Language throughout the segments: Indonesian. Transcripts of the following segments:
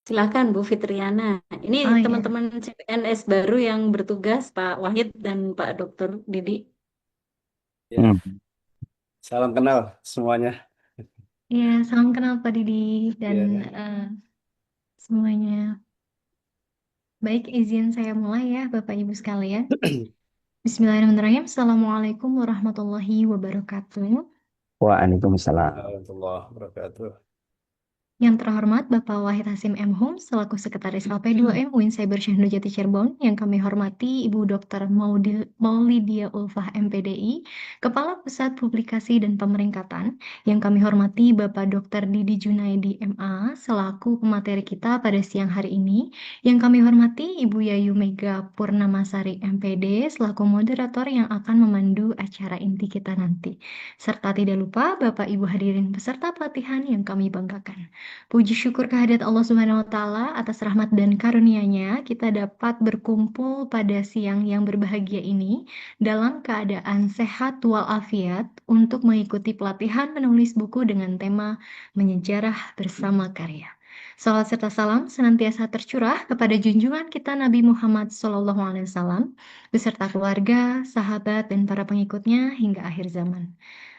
Silakan Bu Fitriana. Ini Oh ya, teman-teman CPNS baru yang bertugas Pak Wahid dan Pak Dokter Didi. Ya, salam kenal semuanya. ya salam kenal Pak Didi dan Ya, eh, semuanya. Baik, izin saya mulai ya Bapak Ibu sekalian. Bismillahirrahmanirrahim. Assalamualaikum warahmatullahi wabarakatuh. Waalaikumsalam. warahmatullahi wabarakatuh. Yang terhormat Bapak Wahid Hasim M. Hum selaku Sekretaris LP2M UIN Cyber Syahnu Jati Cirebon, yang kami hormati Ibu Dr. Maulidia Ulfah MPDI, Kepala Pusat Publikasi dan Pemeringkatan, yang kami hormati Bapak Dr. Didi Junaidi MA selaku pemateri kita pada siang hari ini, yang kami hormati Ibu Yayu Mega Purnamasari MPD selaku moderator yang akan memandu acara inti kita nanti, serta tidak lupa Bapak Ibu hadirin peserta pelatihan yang kami banggakan. Puji syukur kehadirat Allah Subhanahu wa Ta'ala atas rahmat dan karunia-Nya, kita dapat berkumpul pada siang yang berbahagia ini dalam keadaan sehat walafiat untuk mengikuti pelatihan menulis buku dengan tema Menyejarah Bersama Karya. Salat serta salam senantiasa tercurah kepada junjungan kita Nabi Muhammad SAW beserta keluarga, sahabat, dan para pengikutnya hingga akhir zaman.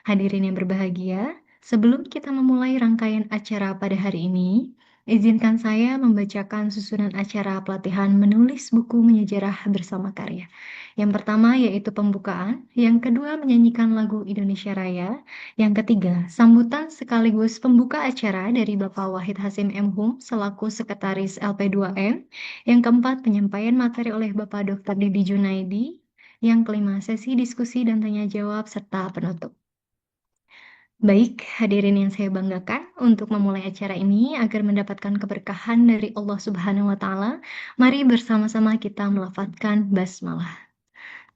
Hadirin yang berbahagia, sebelum kita memulai rangkaian acara pada hari ini, izinkan saya membacakan susunan acara pelatihan menulis buku menyejarah bersama karya. Yang pertama yaitu pembukaan, yang kedua menyanyikan lagu Indonesia Raya, yang ketiga sambutan sekaligus pembuka acara dari Bapak Wahid Hasim M. Hum selaku Sekretaris LP2M, yang keempat penyampaian materi oleh Bapak Dr. Didi Junaidi, yang kelima sesi diskusi dan tanya jawab serta penutup. Baik, hadirin yang saya banggakan, untuk memulai acara ini agar mendapatkan keberkahan dari Allah Subhanahu wa Ta'ala, mari bersama-sama kita melafadzkan basmalah.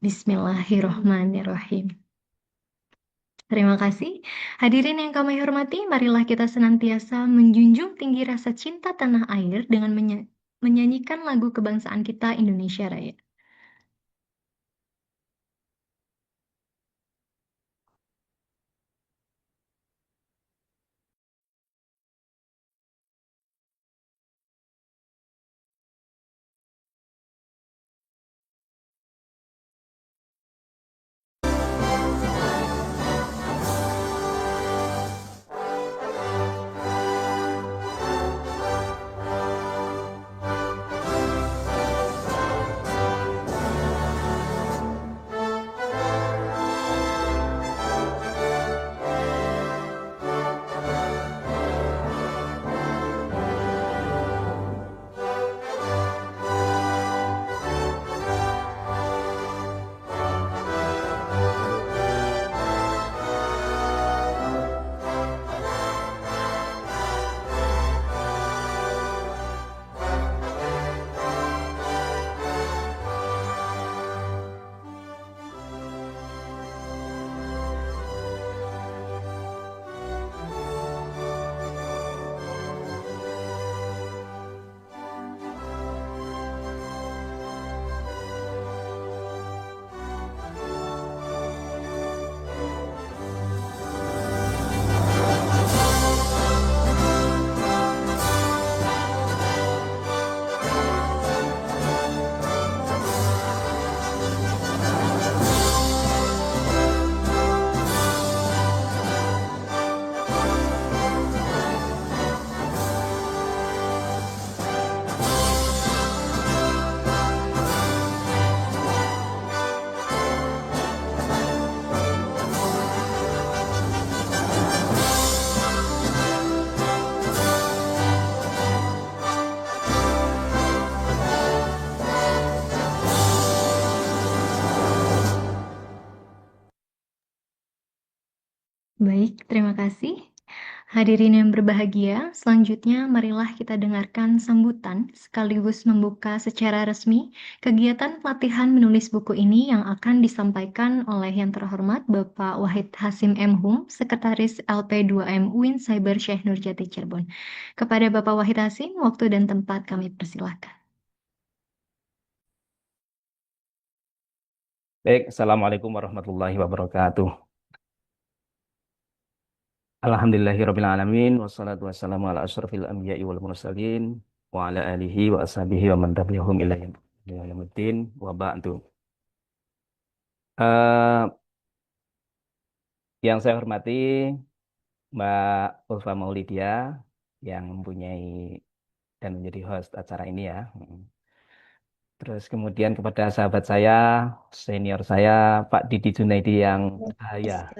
Bismillahirrohmanirrohim. Terima kasih. Hadirin yang kami hormati, marilah kita senantiasa menjunjung tinggi rasa cinta tanah air dengan menyanyikan lagu kebangsaan kita Indonesia Raya. Baik, terima kasih. Hadirin yang berbahagia, selanjutnya marilah kita dengarkan sambutan sekaligus membuka secara resmi kegiatan pelatihan menulis buku ini yang akan disampaikan oleh yang terhormat Bapak Wahid Hasim M. Hum, Sekretaris LP2M UIN Cyber Syekh Nurjati Cirebon. Kepada Bapak Wahid Hasim, waktu dan tempat kami persilahkan. Baik, Assalamualaikum warahmatullahi wabarakatuh. Alhamdulillahirrabbilalamin. Wassalatu wassalamu ala ashrafil anbiya'i wal mursalin. wa ala alihi wa ashabihi wa man tabi'ahum ila yaumiddin wa ba'du. Eh, yang saya hormati Mbak Ulfa Maulidia yang mempunyai dan menjadi host acara ini ya. Terus kemudian kepada sahabat saya, senior saya, Pak Didi Junaidi yang bercahaya,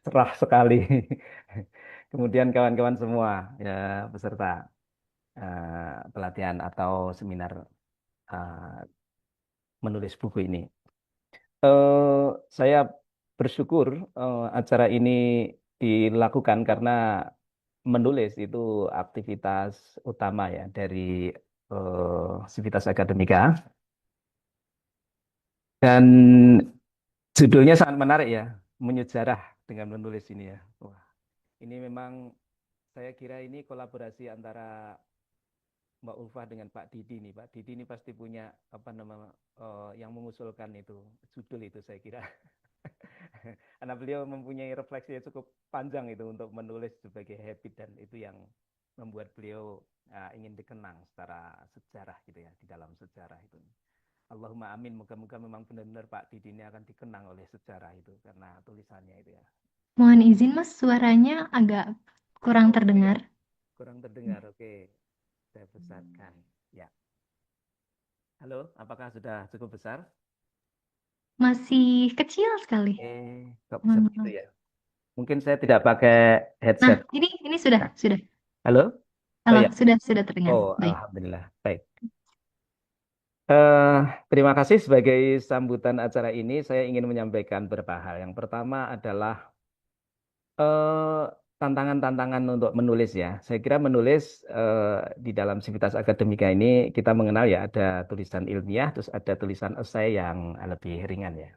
cerah sekali. Kemudian kawan-kawan semua, ya peserta pelatihan atau seminar eh, menulis buku ini. Saya bersyukur acara ini dilakukan karena menulis itu aktivitas utama ya dari Sivitas Akademika. Dan judulnya sangat menarik ya, menyejarah dengan menulis ini ya. Wah, ini memang saya kira ini kolaborasi antara Mbak Ulfah dengan Pak Didi nih. Pak Didi ini pasti punya apa nama yang mengusulkan itu judul itu saya kira. Karena beliau mempunyai refleksi yang cukup panjang itu untuk menulis sebagai habit dan itu yang membuat beliau ingin dikenang secara sejarah gitu ya di dalam sejarah itu. Allahumma amin, moga-moga memang benar-benar Pak Didi ini akan dikenang oleh sejarah itu karena tulisannya itu ya. Mohon izin Mas, suaranya agak kurang Oke, terdengar. kurang terdengar. Oke, saya besarkan. Ya. Halo, apakah sudah cukup besar? Masih kecil sekali. Kok bisa Mohon begitu maaf. ya? Mungkin saya tidak pakai Nah, headset. ini sudah, sudah. Halo? Oh Halo, ya. sudah terdengar. Oh, Baik. alhamdulillah. Baik. Eh, Terima kasih sebagai sambutan acara ini. Saya ingin menyampaikan beberapa hal. Yang pertama adalah eh, tantangan-tantangan untuk menulis ya. Saya kira menulis di dalam Sivitas Akademika ini kita mengenal ya ada tulisan ilmiah, terus ada tulisan esai yang lebih ringan ya.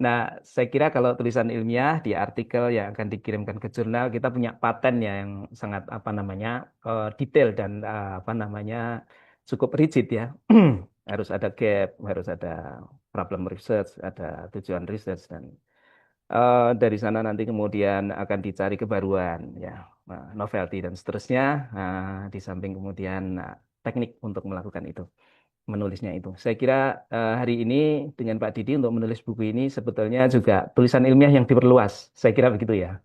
Nah, saya kira kalau tulisan ilmiah di artikel yang akan dikirimkan ke jurnal kita punya paten ya yang sangat apa namanya detail dan apa namanya cukup rigid ya. Harus ada gap, harus ada problem research, ada tujuan research dan dari sana nanti kemudian akan dicari kebaruan ya, novelty dan seterusnya. Di samping kemudian teknik untuk melakukan itu menulisnya itu. Saya kira hari ini dengan Pak Didi untuk menulis buku ini sebetulnya juga tulisan ilmiah yang diperluas. Saya kira begitu ya.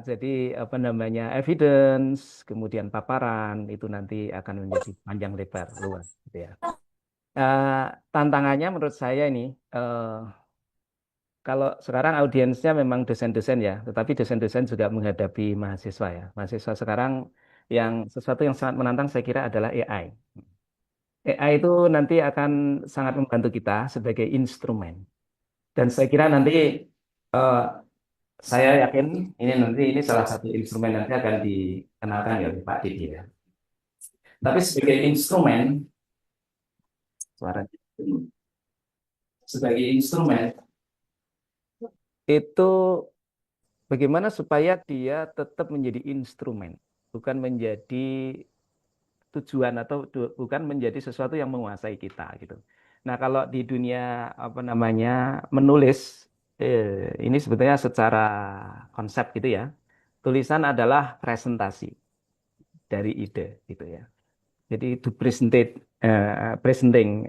Jadi apa namanya evidence, kemudian paparan itu nanti akan menjadi panjang lebar luas, gitu ya. Eh, Tantangannya menurut saya ini kalau sekarang audiensnya memang dosen-dosen ya, tetapi dosen-dosen juga menghadapi mahasiswa ya. Mahasiswa sekarang yang sesuatu yang sangat menantang saya kira adalah AI. AI itu nanti akan sangat membantu kita sebagai instrumen. Dan saya kira nanti eh, saya yakin ini salah satu instrumen nanti akan dikenalkan ya oleh Pak Didi ya. Tapi sebagai instrumen, suara sebagai instrumen itu bagaimana supaya dia tetap menjadi instrumen, bukan menjadi tujuan atau bukan menjadi sesuatu yang menguasai kita gitu. Nah, kalau di dunia apa namanya menulis ini sebetulnya secara konsep gitu ya. Tulisan adalah presentasi dari ide gitu ya. Jadi to presenting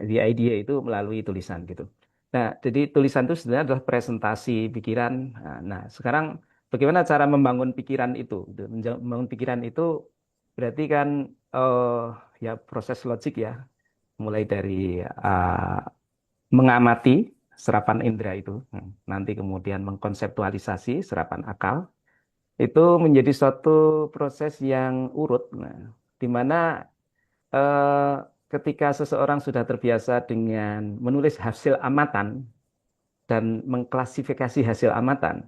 the idea itu melalui tulisan gitu. Nah, jadi tulisan itu sebenarnya adalah presentasi pikiran. Nah, sekarang bagaimana cara membangun pikiran itu? Gitu. Membangun pikiran itu berarti kan ya proses logik ya, mulai dari uh, mengamati serapan indera itu, nanti kemudian mengkonseptualisasi serapan akal, itu menjadi suatu proses yang urut, nah, di mana eh, ketika seseorang sudah terbiasa dengan menulis hasil amatan dan mengklasifikasi hasil amatan,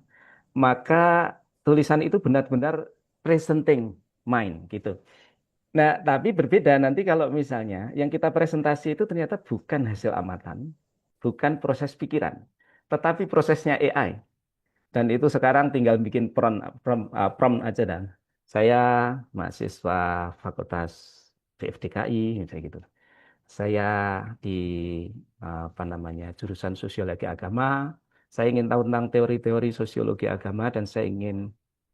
maka tulisan itu benar-benar presenting mind gitu. Nah, tapi berbeda nanti kalau misalnya yang kita presentasi itu ternyata bukan hasil amatan, bukan proses pikiran, tetapi prosesnya AI. Dan itu sekarang tinggal bikin prompt aja dan saya mahasiswa Fakultas VFDKI, misalnya gitu. Saya di apa namanya jurusan Sosiologi Agama. Saya ingin tahu tentang teori-teori sosiologi agama dan saya ingin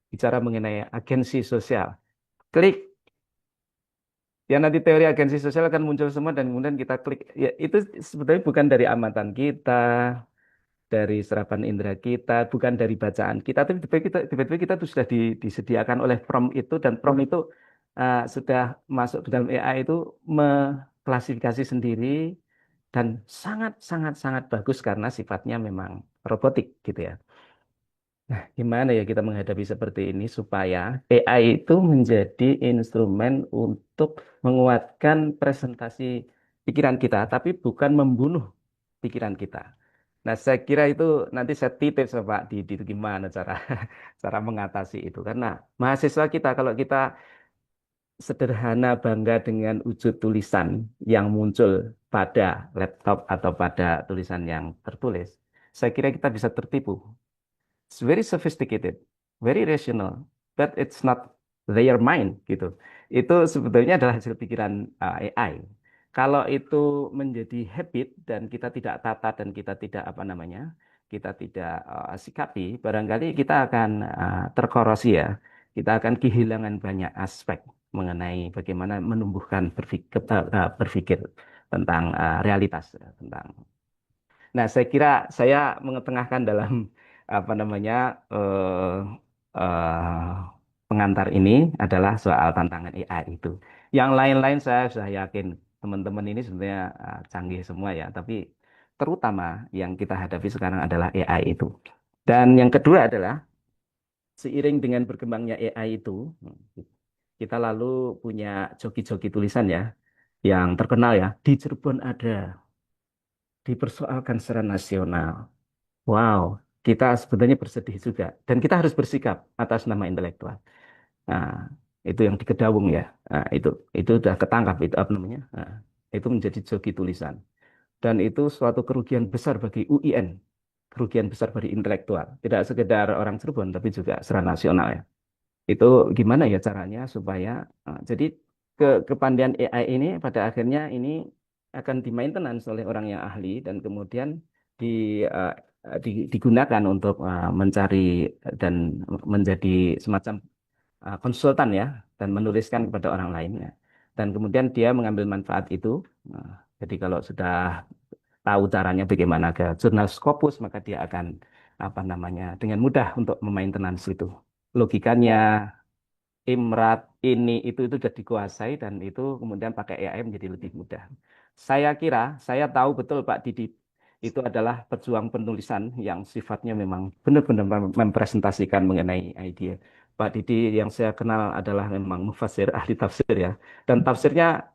bicara mengenai agensi sosial. Klik Ya nanti teori agensi sosial akan muncul semua dan kemudian kita klik. Ya itu sebetulnya bukan dari amatan kita, dari serapan indera kita, bukan dari bacaan kita, tapi tiba-tiba kita tuh sudah disediakan oleh prompt itu dan prompt itu sudah masuk ke dalam AI itu mengklasifikasi sendiri dan sangat sangat sangat bagus karena sifatnya memang robotik gitu ya. Nah, gimana ya kita menghadapi seperti ini supaya AI itu menjadi instrumen untuk menguatkan presentasi pikiran kita, tapi bukan membunuh pikiran kita. Nah, saya kira itu nanti saya titip sama Pak Didi itu gimana cara cara mengatasi itu. Karena mahasiswa kita kalau kita sederhana bangga dengan wujud tulisan yang muncul pada laptop atau pada tulisan yang tertulis, saya kira kita bisa tertipu. It's very sophisticated, very rational, but it's not their mind gitu. Itu sebetulnya adalah hasil pikiran AI. Kalau itu menjadi habit dan kita tidak tata dan kita tidak apa namanya, kita tidak sikapi, barangkali kita akan terkorosi ya. Kita akan kehilangan banyak aspek mengenai bagaimana menumbuhkan berpikir tentang realitas, tentang. Nah, saya kira saya mengetengahkan dalam apa namanya eh, eh, pengantar ini adalah soal tantangan AI itu. Yang lain-lain saya sudah yakin teman-teman ini sebenarnya canggih semua ya, tapi terutama yang kita hadapi sekarang adalah AI itu. Dan yang kedua adalah seiring dengan berkembangnya AI itu, kita lalu punya joki-joki tulisan ya, yang terkenal ya. Di Cirebon ada, dipersoalkan secara nasional. Wow, kita sebetulnya bersedih juga. Dan kita harus bersikap atas nama intelektual. Nah, itu yang di Kedawung ya. Nah, itu udah ketangkap itu apa namanya? Nah, itu menjadi joki tulisan. Dan itu suatu kerugian besar bagi UIN, kerugian besar bagi intelektual. Tidak sekedar orang Cirebon, tapi juga secara nasional ya. Itu gimana ya caranya supaya jadi kepandaian AI ini pada akhirnya ini akan di-maintenance oleh orang yang ahli dan kemudian di, eh, digunakan untuk mencari dan menjadi semacam konsultan ya dan menuliskan kepada orang lain ya. Dan kemudian dia mengambil manfaat itu. Nah, jadi kalau sudah tahu caranya bagaimana ke jurnal Scopus maka dia akan apa namanya dengan mudah untuk memaintenance itu logikanya Imrat itu sudah dikuasai dan itu kemudian pakai AI menjadi lebih mudah. Saya kira, saya tahu betul Pak Didi itu adalah pejuang penulisan yang sifatnya memang benar-benar mempresentasikan mengenai ide. Pak Didi yang saya kenal adalah memang mufasir, ahli tafsir ya. Dan tafsirnya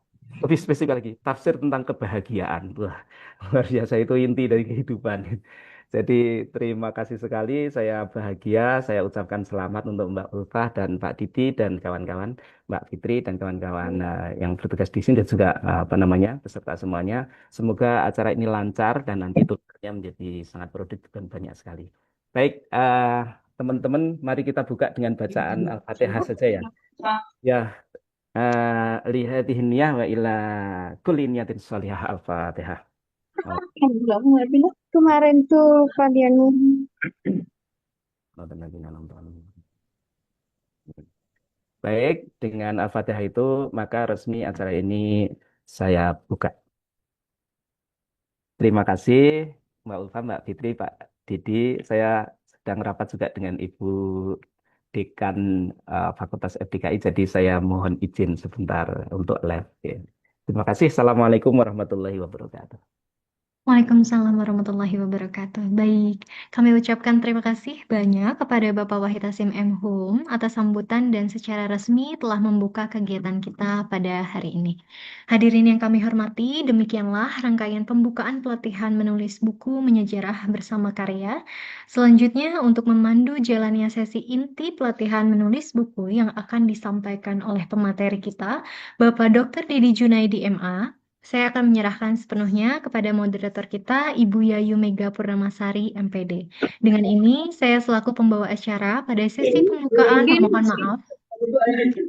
lebih spesifik lagi, tafsir tentang kebahagiaan. Wah, luar biasa itu inti dari kehidupan. Jadi terima kasih sekali, saya bahagia, saya ucapkan selamat untuk Mbak Ulfah dan Pak Didi dan kawan-kawan, Mbak Fitri dan kawan-kawan yang bertugas di sini dan juga apa namanya peserta semuanya. Semoga acara ini lancar dan nanti tuturnya menjadi sangat produktif dan banyak sekali. Baik, teman-teman, mari kita buka dengan bacaan Al-Fatihah saja ya. Ya, lihatihin niyah wa ila kulli niyatin sholihah Al-Fatihah. Oh, Enggak, nggak bilang kemarin tuh kalian nonton lagi, nonton. Baik, dengan Al-Fatihah itu maka resmi acara ini saya buka. Terima kasih Mbak Ulfa, Mbak Fitri, Pak Didi. Saya sedang rapat juga dengan Ibu Dekan Fakultas FDKI, jadi saya mohon izin sebentar untuk live. Ya. Terima kasih. Assalamualaikum warahmatullahi wabarakatuh. Waalaikumsalam warahmatullahi wabarakatuh. Baik, kami ucapkan terima kasih banyak kepada Bapak Wahid Hasim M. Hum atas sambutan dan secara resmi telah membuka kegiatan kita pada hari ini. Hadirin yang kami hormati, demikianlah rangkaian pembukaan pelatihan menulis buku menyejarah bersama karya. Selanjutnya, untuk memandu jalannya sesi inti pelatihan menulis buku yang akan disampaikan oleh pemateri kita, Bapak Dr. Didi Junaidi MA. Saya akan menyerahkan sepenuhnya kepada moderator kita, Ibu Yayu Mega Purnamasari, MPD. Dengan ini, saya selaku pembawa acara pada sesi pembukaan memohon maaf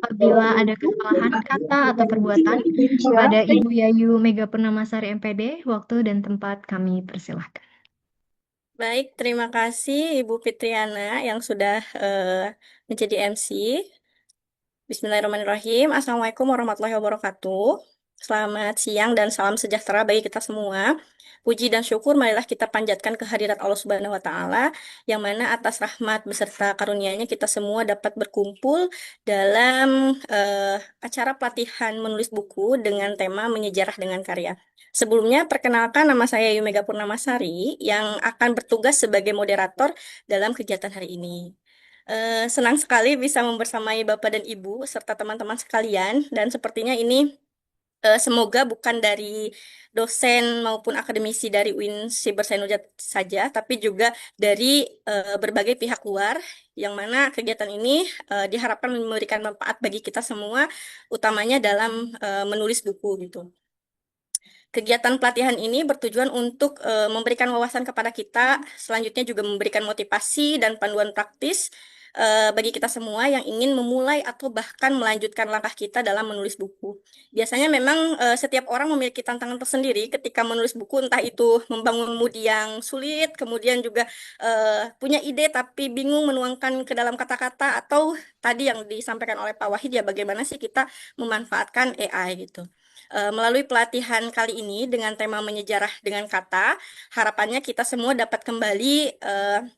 apabila ada kesalahan kata atau perbuatan kepada Ibu Yayu Mega Purnamasari, MPD. Waktu dan tempat kami persilahkan. Baik, terima kasih Ibu Fitriana yang sudah menjadi MC. Bismillahirrahmanirrahim. Assalamualaikum warahmatullahi wabarakatuh. Selamat siang dan salam sejahtera bagi kita semua. Puji dan syukur marilah kita panjatkan kehadirat Allah Subhanahu wa taala yang mana atas rahmat beserta karunia-Nya kita semua dapat berkumpul dalam acara pelatihan menulis buku dengan tema Menyejarah dengan Karya. Sebelumnya perkenalkan, nama saya Yumega Purnamasari yang akan bertugas sebagai moderator dalam kegiatan hari ini. Senang sekali bisa membersamai Bapak dan Ibu serta teman-teman sekalian, dan sepertinya ini semoga bukan dari dosen maupun akademisi dari UIN Cybersainujat saja, tapi juga dari berbagai pihak luar, yang mana kegiatan ini diharapkan memberikan manfaat bagi kita semua, utamanya dalam menulis buku gitu. Kegiatan pelatihan ini bertujuan untuk memberikan wawasan kepada kita, selanjutnya juga memberikan motivasi dan panduan praktis bagi kita semua yang ingin memulai atau bahkan melanjutkan langkah kita dalam menulis buku. Biasanya memang setiap orang memiliki tantangan tersendiri ketika menulis buku, entah itu membangun mood yang sulit, kemudian juga punya ide tapi bingung menuangkan ke dalam kata-kata, atau tadi yang disampaikan oleh Pak Wahid ya, bagaimana sih kita memanfaatkan AI gitu. Melalui pelatihan kali ini dengan tema menyejarah dengan kata, harapannya kita semua dapat kembali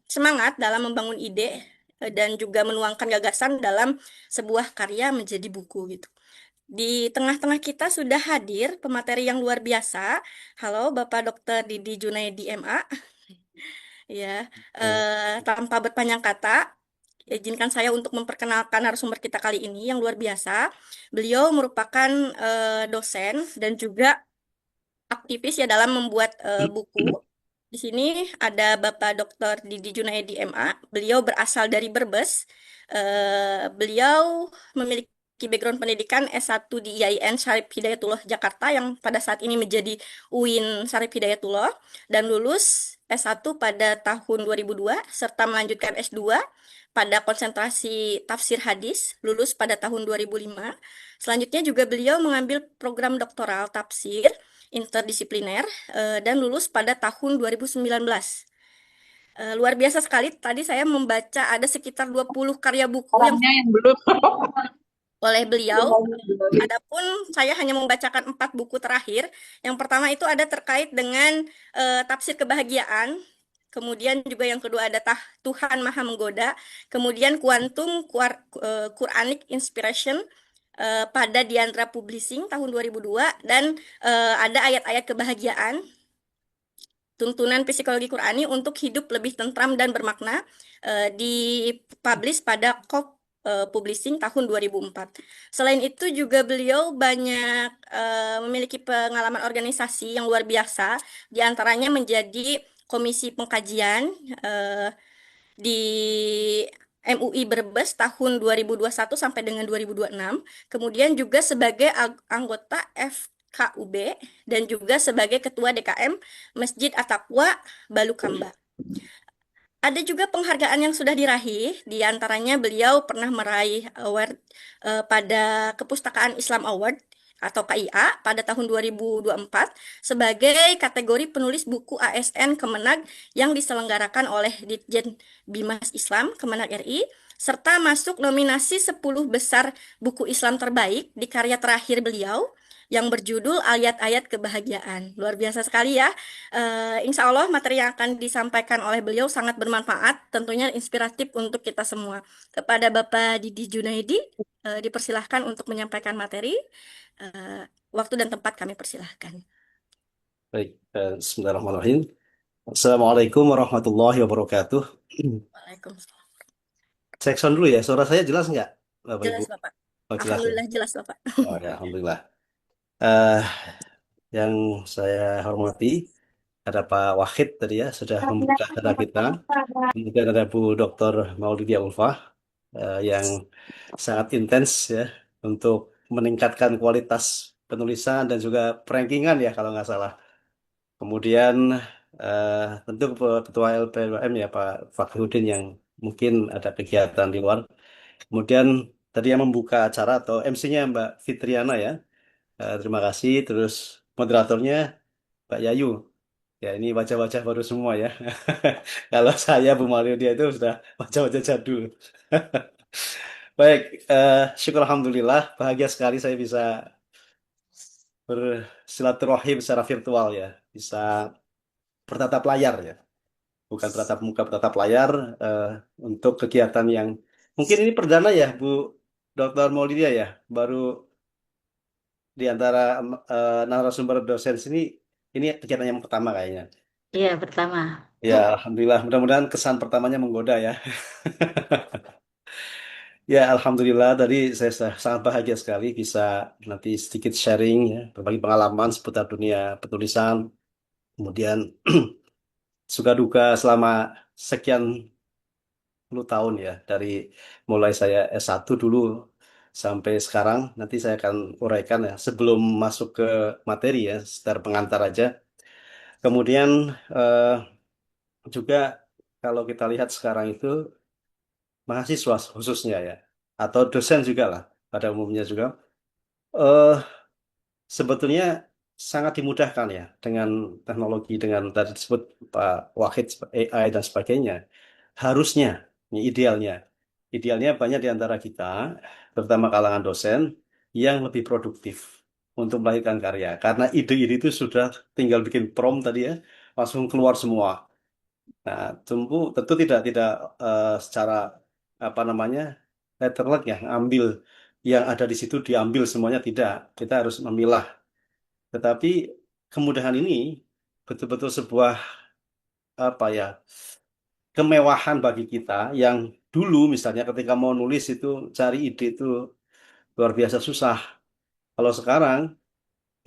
semangat dalam membangun ide dan juga menuangkan gagasan dalam sebuah karya menjadi buku gitu. Di tengah-tengah kita sudah hadir pemateri yang luar biasa. Halo Bapak Dr. Didi Junaidi MA. Ya, tanpa berpanjang kata, izinkan saya untuk memperkenalkan narasumber kita kali ini yang luar biasa. Beliau merupakan dosen dan juga aktivis ya dalam membuat buku. Di sini ada Bapak Dr. Didi Junaidi MA. Beliau berasal dari Brebes. Beliau memiliki background pendidikan S1 di IAIN Syarif Hidayatullah Jakarta yang pada saat ini menjadi UIN Syarif Hidayatullah, dan lulus S1 pada tahun 2002 serta melanjutkan S2 pada konsentrasi tafsir hadis, lulus pada tahun 2005. Selanjutnya juga beliau mengambil program doktoral tafsir interdisipliner dan lulus pada tahun 2019. Luar biasa sekali, tadi saya membaca ada sekitar 20 karya buku yang Orangnya yang belum. oleh beliau. Adapun saya hanya membacakan 4 buku terakhir. Yang pertama itu ada terkait dengan tafsir kebahagiaan. Kemudian juga yang kedua ada Tuhan Maha Menggoda. Kemudian Quantum Quranic Inspiration pada Diandra Publishing tahun 2002. Dan ada ayat-ayat kebahagiaan, tuntunan psikologi Qurani untuk hidup lebih tentram dan bermakna, dipublish pada Kok Publishing tahun 2004. Selain itu juga beliau banyak memiliki pengalaman organisasi yang luar biasa, diantaranya menjadi komisi pengkajian di MUI Brebes tahun 2021 sampai dengan 2026, kemudian juga sebagai anggota FKUB dan juga sebagai ketua DKM Masjid At-Taqwa Balukamba. Ada juga penghargaan yang sudah diraih, di antaranya beliau pernah meraih award pada Kepustakaan Islam Award atau KIA pada tahun 2024 sebagai kategori penulis buku ASN Kemenag yang diselenggarakan oleh Ditjen Bimas Islam Kemenag RI, serta masuk nominasi 10 besar buku Islam terbaik di karya terakhir beliau yang berjudul Ayat-Ayat Kebahagiaan. Luar biasa sekali ya. Insya Allah materi yang akan disampaikan oleh beliau sangat bermanfaat, tentunya inspiratif untuk kita semua. Kepada Bapak Didi Junaidi, dipersilahkan untuk menyampaikan materi. Waktu dan tempat kami persilahkan. Baik, bismillahirrahmanirrahim. Assalamualaikum warahmatullahi wabarakatuh. Waalaikumsalam. Cek sound dulu ya, suara saya jelas nggak, Bapak Ibu? Jelas Bapak. Oh, jelas ya. Alhamdulillah jelas Bapak. Oh ya, alhamdulillah. Eh, yang saya hormati ada Pak Wahid tadi ya, sudah membuka acara kita. Kemudian ada Bu Dr. Maulidia Ulfah yang sangat intens ya untuk meningkatkan kualitas penulisan dan juga perankingan ya kalau nggak salah. Kemudian tentu Ketua LPWM ya Pak Fakhruddin yang mungkin ada kegiatan di luar. Kemudian tadi yang membuka acara atau MC-nya Mbak Fitriana ya. Terima kasih. Terus moderatornya Mbak Yayu. Ya ini wajah-wajah baru semua ya. Kalau saya Bu Mario dia itu sudah wajah-wajah jadul. Baik, syukur Alhamdulillah, bahagia sekali saya bisa bersilaturahim secara virtual ya, bisa bertatap layar ya, bukan bertatap muka, bertatap layar eh, untuk kegiatan yang mungkin ini perdana ya, Bu Dr. Maulidia ya, baru di antara narasumber dosen sini, ini kegiatan yang pertama kayaknya. Iya, pertama. Ya, Alhamdulillah, mudah-mudahan kesan pertamanya menggoda ya. Ya, Alhamdulillah tadi saya sangat bahagia sekali bisa nanti sedikit sharing ya, berbagi pengalaman seputar dunia penulisan, kemudian suka duka selama sekian puluh tahun ya, dari mulai saya S1 dulu sampai sekarang. Nanti saya akan uraikan ya, sebelum masuk ke materi ya, secara pengantar aja. Kemudian eh, juga kalau kita lihat sekarang itu mahasiswa khususnya ya, atau dosen juga lah pada umumnya juga. eh Sebetulnya sangat dimudahkan ya dengan teknologi, dengan tadi disebut Pak Wahid AI dan sebagainya. Harusnya, ini idealnya banyak di antara kita, terutama kalangan dosen, yang lebih produktif untuk melahirkan karya. Karena ide-ide itu sudah tinggal bikin prompt tadi ya, langsung keluar semua. Nah, tentu tidak secara apa namanya letterlek ya, ambil yang ada di situ diambil semuanya tidak. Kita harus memilah, tetapi kemudahan ini betul-betul sebuah apa ya, kemewahan bagi kita yang dulu misalnya ketika mau nulis itu cari ide itu luar biasa susah. Kalau sekarang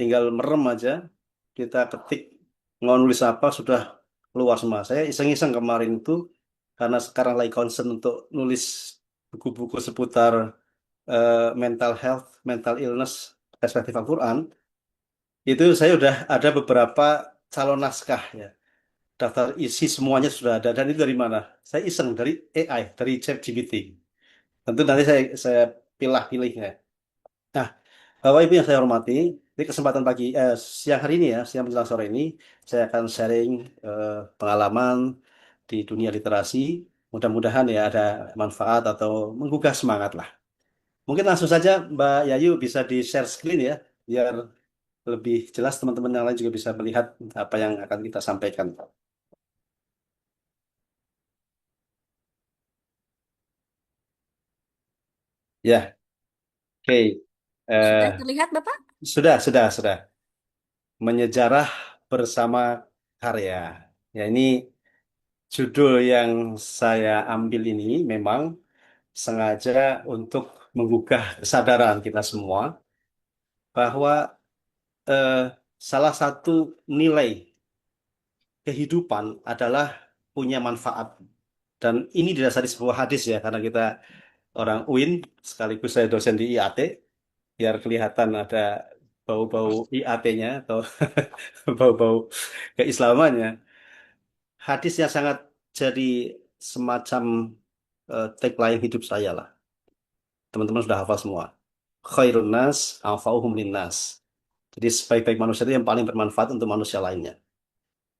tinggal merem aja, kita ketik mau nulis apa sudah keluar semua. Saya iseng-iseng kemarin itu karena sekarang lagi concern untuk nulis buku-buku seputar mental health, mental illness, perspektif Al-Quran. Itu saya udah ada beberapa calon naskah ya. Daftar isi semuanya sudah ada. Dan itu dari mana? Saya iseng dari AI, dari ChatGPT. Tentu nanti saya pilih-pilih ya. Nah, Bapak Ibu yang saya hormati, di kesempatan siang hari ini ya, siang menjelang sore ini, saya akan sharing pengalaman di dunia literasi. Mudah-mudahan ya ada manfaat atau menggugah semangat lah. Mungkin langsung saja Mbak Yayu bisa di-share screen ya, biar lebih jelas teman-teman yang lain juga bisa melihat apa yang akan kita sampaikan. Ya, oke. Sudah Eh, terlihat, Bapak? sudah. Menyejarah bersama karya. Ya, ini judul yang saya ambil ini memang sengaja untuk menggugah kesadaran kita semua bahwa eh, salah satu nilai kehidupan adalah punya manfaat. Dan ini didasari sebuah hadis ya, karena kita orang UIN, sekaligus saya dosen di IAT, biar kelihatan ada bau-bau IAT-nya atau bau-bau keislamannya. Hadis yang sangat jadi semacam tagline hidup saya lah. Teman-teman sudah hafal semua. Khairun nas anfa'uhum linnas. Jadi sebaik-baik manusia itu yang paling bermanfaat untuk manusia lainnya.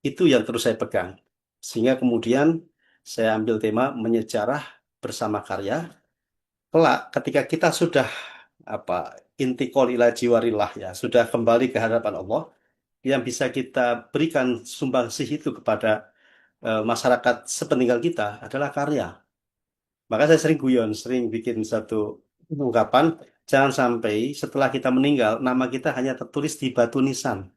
Itu yang terus saya pegang. Sehingga kemudian saya ambil tema menyejarah bersama karya. Kelak ketika kita sudah apa intikal ila jiwarillah ya, sudah kembali ke hadapan Allah, yang bisa kita berikan sumbangsih itu kepada masyarakat sepeninggal kita adalah karya. Maka saya sering guyon, sering bikin satu ungkapan, jangan sampai setelah kita meninggal, nama kita hanya tertulis di batu nisan.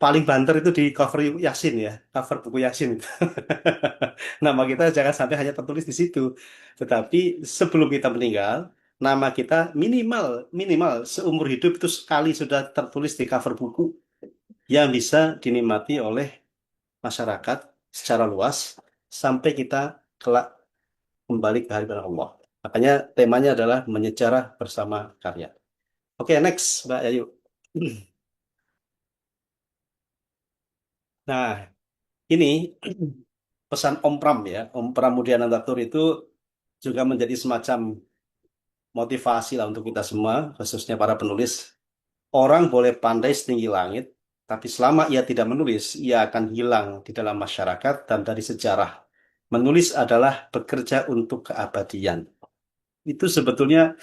Paling banter itu di cover Yasin ya, cover buku Yasin itu. Nama kita jangan sampai hanya tertulis di situ. Tetapi sebelum kita meninggal, nama kita minimal minimal seumur hidup itu sekali sudah tertulis di cover buku yang bisa dinikmati oleh masyarakat secara luas sampai kita kelak kembali ke hadapan Allah. Makanya temanya adalah menyejarah bersama karya. Oke, next, Mbak Yayu. Nah, ini pesan Om Pram ya. Om Pram Mudianantatur itu juga menjadi semacam motivasi lah untuk kita semua, khususnya para penulis. Orang boleh pandai setinggi langit, tapi selama ia tidak menulis, ia akan hilang di dalam masyarakat dan dari sejarah. Menulis adalah bekerja untuk keabadian. itu sebetulnya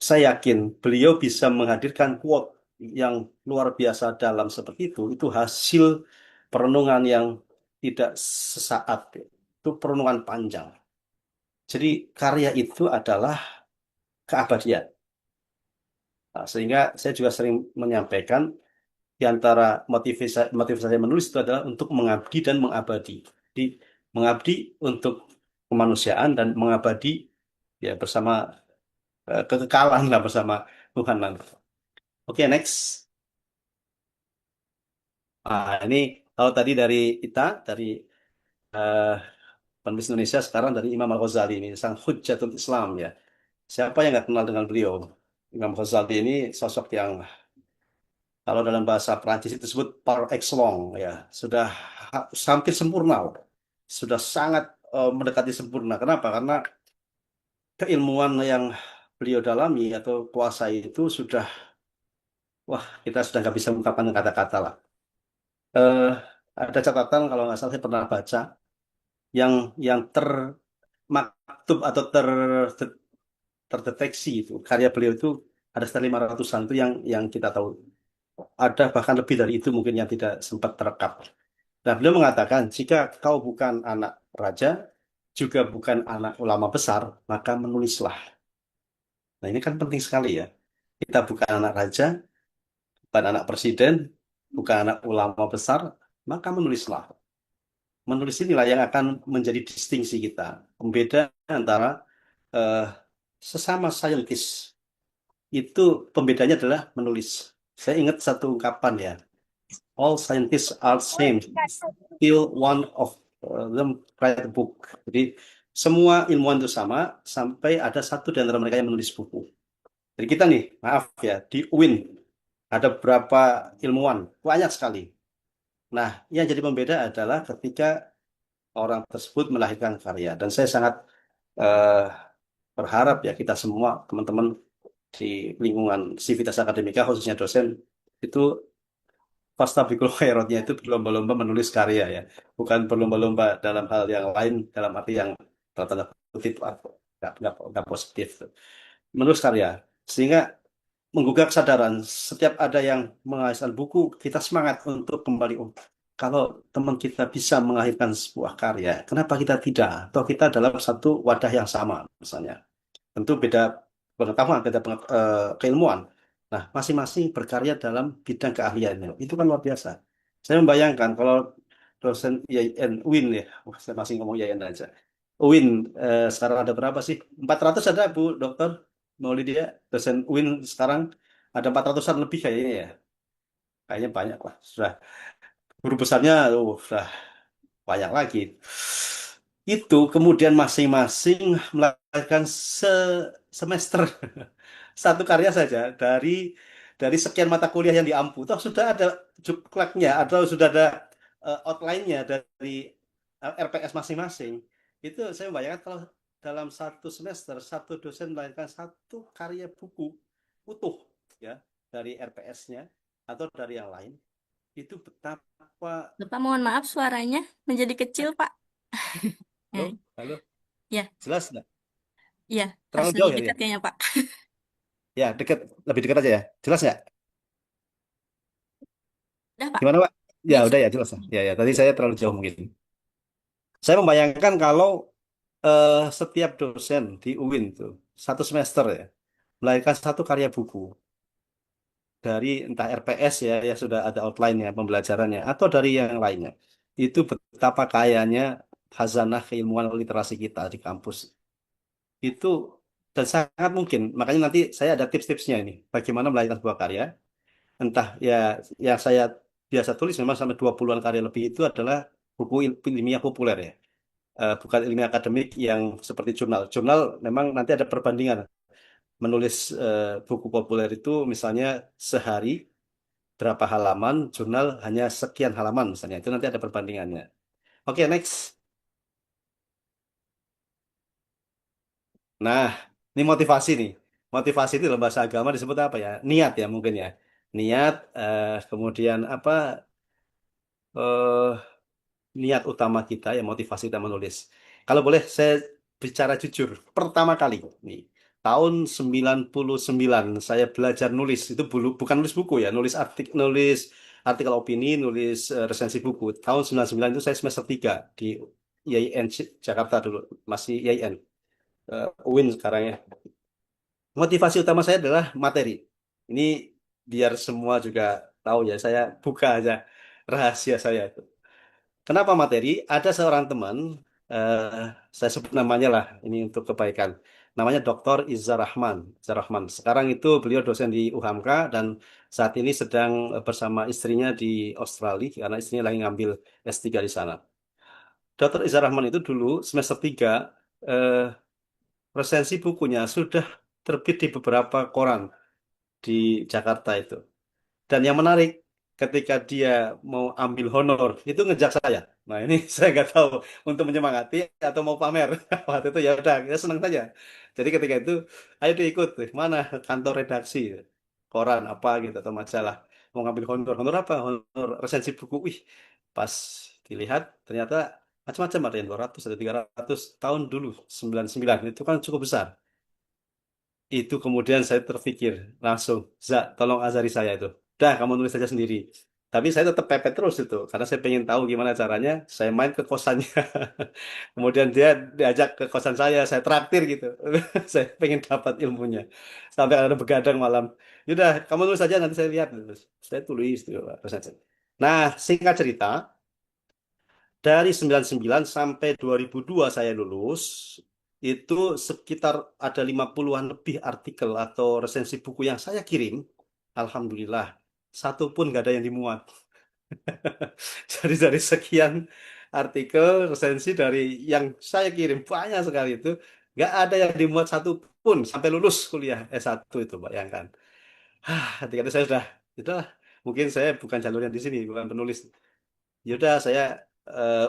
saya yakin beliau bisa menghadirkan quote yang luar biasa dalam seperti itu hasil perenungan yang tidak sesaat, itu perenungan panjang. Jadi karya itu adalah keabadian. Nah, sehingga saya juga sering menyampaikan di antara motivasi saya menulis itu adalah untuk mengabdi dan mengabadi. Jadi mengabdi untuk kemanusiaan dan mengabadi ya bersama kekekalan lah bersama Tuhan nanti. Oke, next. Ini kalau tadi dari kita dari eh, penulis Indonesia, sekarang dari Imam Al-Ghazali ini sang Hujjatul Islam ya. Siapa yang nggak kenal dengan beliau? Imam Ghazali ini sosok yang kalau dalam bahasa Prancis itu disebut par excellence ya, sudah hampir sempurna, sudah sangat mendekati sempurna. Kenapa? Karena keilmuan yang beliau dalami atau kuasai itu sudah, wah, kita sudah nggak bisa mengungkapkan dengan kata-kata lah. Eh, ada catatan kalau nggak salah saya pernah baca yang termaktub atau terdeteksi itu karya beliau itu ada sekitar 500-an itu yang kita tahu. Ada bahkan lebih dari itu mungkin yang tidak sempat terekam. Nah, beliau mengatakan, jika kau bukan anak raja, juga bukan anak ulama besar, maka menulislah. Nah, ini kan penting sekali ya. Kita bukan anak raja, bukan anak presiden, bukan anak ulama besar, maka menulislah. Menulis inilah yang akan menjadi distingsi kita. Pembeda antara eh, sesama saintis. Itu pembedanya adalah menulis. Saya ingat satu ungkapan ya. All scientists are same. Still one of them write a book. Jadi semua ilmuwan itu sama sampai ada satu di antara mereka yang menulis buku. Jadi kita nih, maaf ya, di UIN ada berapa ilmuwan? Banyak sekali. Nah, yang jadi pembeda adalah ketika orang tersebut melahirkan karya. Dan saya sangat eh, berharap ya kita semua, teman-teman di lingkungan Civitas Akademika, khususnya dosen, itu Fastabiqul khairatnya itu berlomba-lomba menulis karya ya, bukan berlomba-lomba dalam hal yang lain, dalam arti yang tanda kutip nggak positif. Menulis karya sehingga menggugah kesadaran setiap ada yang menghasilkan buku, kita semangat untuk kembali. Oh, kalau teman kita bisa mengakhirkan sebuah karya, kenapa kita tidak? Atau kita dalam satu wadah yang sama misalnya. Tentu beda pengetahuan, beda keilmuan. Nah, masing-masing berkarya dalam bidang keahliannya. Itu kan luar biasa. Saya membayangkan kalau dosen IAIN UIN ya, wah, saya masih ngomong IAIN aja. UIN sekarang ada berapa sih? 400 ada Bu Dokter Maulidia, dosen UIN sekarang ada 400-an lebih kayaknya ya. Kayaknya banyak lah. Sudah guru besarnya sudah banyak lagi. Itu kemudian masing-masing melahirkan semester satu karya saja dari sekian mata kuliah yang diampu. Toh sudah ada juklaknya atau sudah ada outline-nya dari RPS masing-masing. Itu saya membayangkan kalau dalam satu semester satu dosen melahirkan satu karya buku utuh ya dari RPS-nya atau dari yang lain, itu betapa. Bapak, mohon maaf suaranya menjadi kecil, Pak. Halo, Eh, halo, ya, jelas nggak? ya, harus Terlalu jauh lebih ya, dekat kayaknya, Pak. ya dekat, lebih dekat aja ya, jelas nggak? Udah, Pak. Gimana Pak? Ya Ya, udah ya jelas. Ya ya tadi saya terlalu jauh mungkin. Saya membayangkan kalau setiap dosen di UIN tuh satu semester ya melahirkan satu karya buku dari entah RPS ya yang sudah ada outline-nya pembelajarannya atau dari yang lainnya. Itu betapa kayanya khazanah keilmuan literasi kita di kampus. Itu dan sangat mungkin. Makanya nanti saya ada tips-tipsnya ini. Bagaimana melahirkan sebuah karya. Entah ya yang saya biasa tulis memang sampai 20-an karya lebih itu adalah buku ilmiah populer ya. Bukan ilmiah akademik yang seperti jurnal. Jurnal memang nanti ada perbandingan. Menulis buku populer itu misalnya sehari berapa halaman, jurnal hanya sekian halaman misalnya. Itu nanti ada perbandingannya. Oke, next. Nah, ini motivasi nih. Motivasi itu dalam bahasa agama disebut apa ya? Niat ya mungkin ya. Niat, kemudian apa? eh Niat utama kita ya motivasi kita menulis. Kalau boleh saya bicara jujur, pertama kali nih tahun 99 saya belajar nulis itu bukan nulis buku ya, nulis artikel opini, nulis resensi buku. Tahun 99 itu saya semester 3 di IAIN Jakarta dulu, masih IAIN. UIN sekarang ya. Motivasi utama saya adalah materi. Ini biar semua juga tahu ya, saya buka aja rahasia saya itu. Kenapa materi? Ada seorang teman, eh, saya sebut namanya lah, ini untuk kebaikan. Namanya Dr. Izzar Rahman. Izzar Rahman. Sekarang itu beliau dosen di UHAMKA dan saat ini sedang bersama istrinya di Australia karena istrinya lagi ngambil S3 di sana. Dr. Izzar Rahman itu dulu semester 3 eh, resensi bukunya sudah terbit di beberapa koran di Jakarta itu. Dan yang menarik, ketika dia mau ambil honor, itu ngejak saya. Nah ini saya nggak tahu untuk menyemangati atau mau pamer. Waktu itu ya udah, kita senang saja. Jadi ketika itu, ayo diikut, mana kantor redaksi, koran apa gitu atau majalah, mau ngambil honor. Honor apa? Honor resensi buku. Wih, pas dilihat ternyata macam-macam ada yang 200 ada 300 tahun dulu 99 itu kan cukup besar. Itu kemudian saya terpikir langsung, tolong ajari saya itu. Dah, kamu nulis saja sendiri. Tapi saya tetap pepet terus itu, karena saya pengen tahu gimana caranya. Saya main ke kosannya. Kemudian dia diajak ke kosan saya traktir gitu. Saya pengen dapat ilmunya. Sampai ada begadang malam. Yaudah, kamu nulis saja, nanti saya lihat. Terus saya tulis itu. Nah, singkat cerita, dari 99 sampai 2002 saya lulus, itu sekitar ada 50-an lebih artikel atau resensi buku yang saya kirim. Alhamdulillah, satu pun nggak ada yang dimuat. Jadi dari sekian artikel, resensi dari yang saya kirim, banyak sekali itu, nggak ada yang dimuat satu pun sampai lulus kuliah S1 itu, bayangkan. Ketika itu saya sudah, mungkin saya bukan jalurnya di sini, bukan penulis. Yaudah saya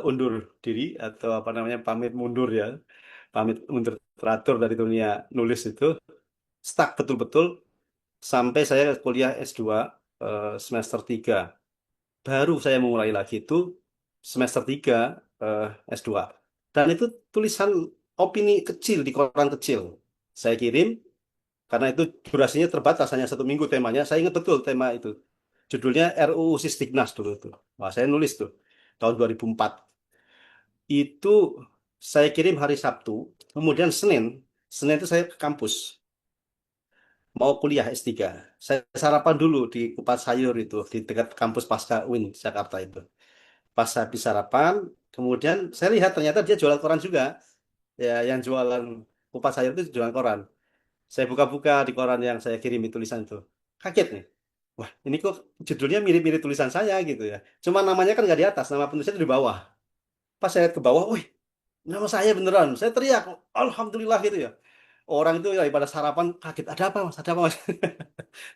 undur diri atau apa namanya pamit mundur ya, pamit mundur teratur dari dunia nulis itu, stuck betul-betul sampai saya kuliah S2 semester 3. Baru saya mulai lagi itu semester 3 eh, S2. Dan itu tulisan opini kecil di koran kecil. Saya kirim karena itu durasinya terbatas hanya 1 minggu temanya. Saya ingat betul tema itu. Judulnya RUU Sistignas dulu itu. Wah, saya nulis tuh tahun 2004. Itu saya kirim hari Sabtu, kemudian Senin itu saya ke kampus mau kuliah S3. Saya sarapan dulu di Kupat Sayur itu di dekat kampus Pasca UIN Jakarta itu. Pas habis sarapan, kemudian saya lihat ternyata dia jualan koran juga. Ya, yang jualan Kupat Sayur itu jualan koran. Saya buka-buka di koran yang saya kirimi tulisan itu. Kaget nih. Wah, ini kok judulnya mirip-mirip tulisan saya gitu ya. Cuma namanya kan nggak di atas, nama penulisnya itu di bawah. Pas saya lihat ke bawah, wih, nama saya beneran. Saya teriak, Alhamdulillah gitu ya. Orang itu ya pada sarapan kaget, ada apa mas, ada apa mas?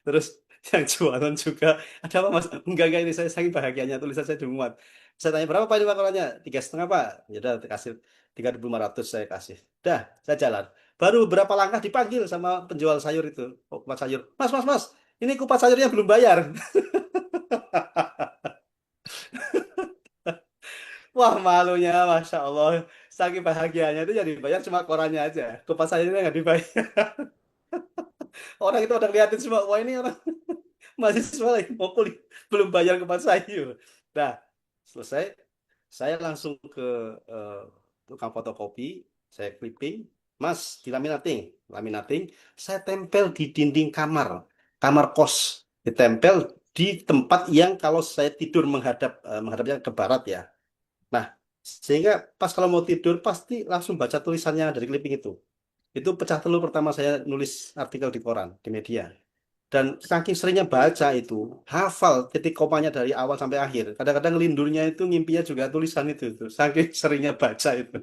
Terus yang jualan juga, ada apa mas? Enggak, ini saya saking bahagianya tulisan saya dimuat. Saya tanya, berapa pak ini korannya? 3,5 pak. Ya udah kasih 3.500 saya kasih. Dah, saya jalan. Baru beberapa langkah dipanggil sama penjual sayur itu. Oh, kupat sayur. Mas, ini kupat sayurnya belum bayar. Wah, malunya, Masya Allah. Saking bahagianya itu jadi bayar cuma korannya aja. Kupat sayurnya nggak dibayar. Orang itu udah liatin semua. Wah, ini orang mahasiswa lagi mau kuliah. Belum bayar kupat sayur. Nah, selesai. Saya langsung ke eh, tukang fotokopi. Saya clipping. Mas, di laminating. Saya tempel di dinding kamar. Kamar kos. Ditempel di tempat yang kalau saya tidur menghadapnya ke barat ya. Nah, sehingga pas kalau mau tidur pasti langsung baca tulisannya dari clipping itu. Itu pecah telur pertama saya nulis artikel di koran, di media. Dan saking seringnya baca itu, hafal titik komanya dari awal sampai akhir. Kadang-kadang lindurnya itu ngimpinya juga tulisan itu. Saking seringnya baca itu.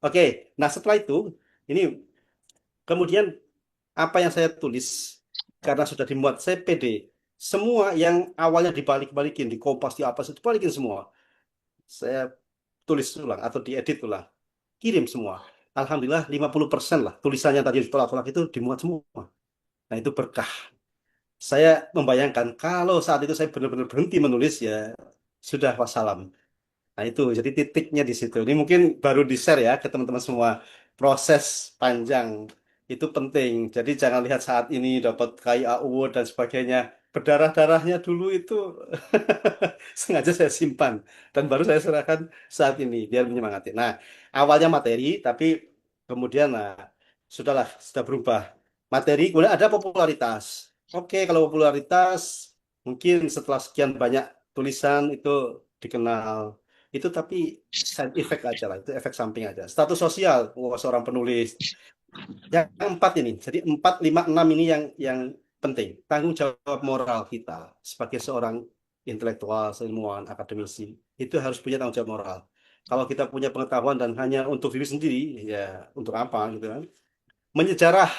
Oke, nah setelah itu, ini kemudian apa yang saya tulis, karena sudah dimuat, saya pede. Semua yang awalnya dibalik-balikin, di Kompas, di apa, dibalikin semua. Saya tulis ulang atau diedit ulang. Kirim semua. Alhamdulillah 50% lah tulisannya tadi ditolak-tolak itu dimuat semua. Nah itu berkah. Saya membayangkan kalau saat itu saya benar-benar berhenti menulis ya sudah wassalam. Nah itu, jadi titiknya di situ. Ini mungkin baru di-share ya ke teman-teman semua. Proses panjang itu penting. Jadi jangan lihat saat ini dapat KIA Award dan sebagainya. Berdarah-darahnya dulu itu sengaja saya simpan. Dan baru saya serahkan saat ini, biar menyemangati. Nah, awalnya materi, tapi kemudian sudahlah, sudah berubah. Materi, kemudian ada popularitas. Oke, kalau popularitas, mungkin setelah sekian banyak tulisan itu dikenal. Itu tapi side effect aja lah, itu efek samping aja. Status sosial, seorang penulis. Yang empat ini, jadi 4, 5, 6 ini yang penting. Tanggung jawab moral kita sebagai seorang intelektual, ilmuwan, akademisi, itu harus punya tanggung jawab moral. Kalau kita punya pengetahuan dan hanya untuk diri sendiri, ya untuk apa gitu kan? Menyejarah,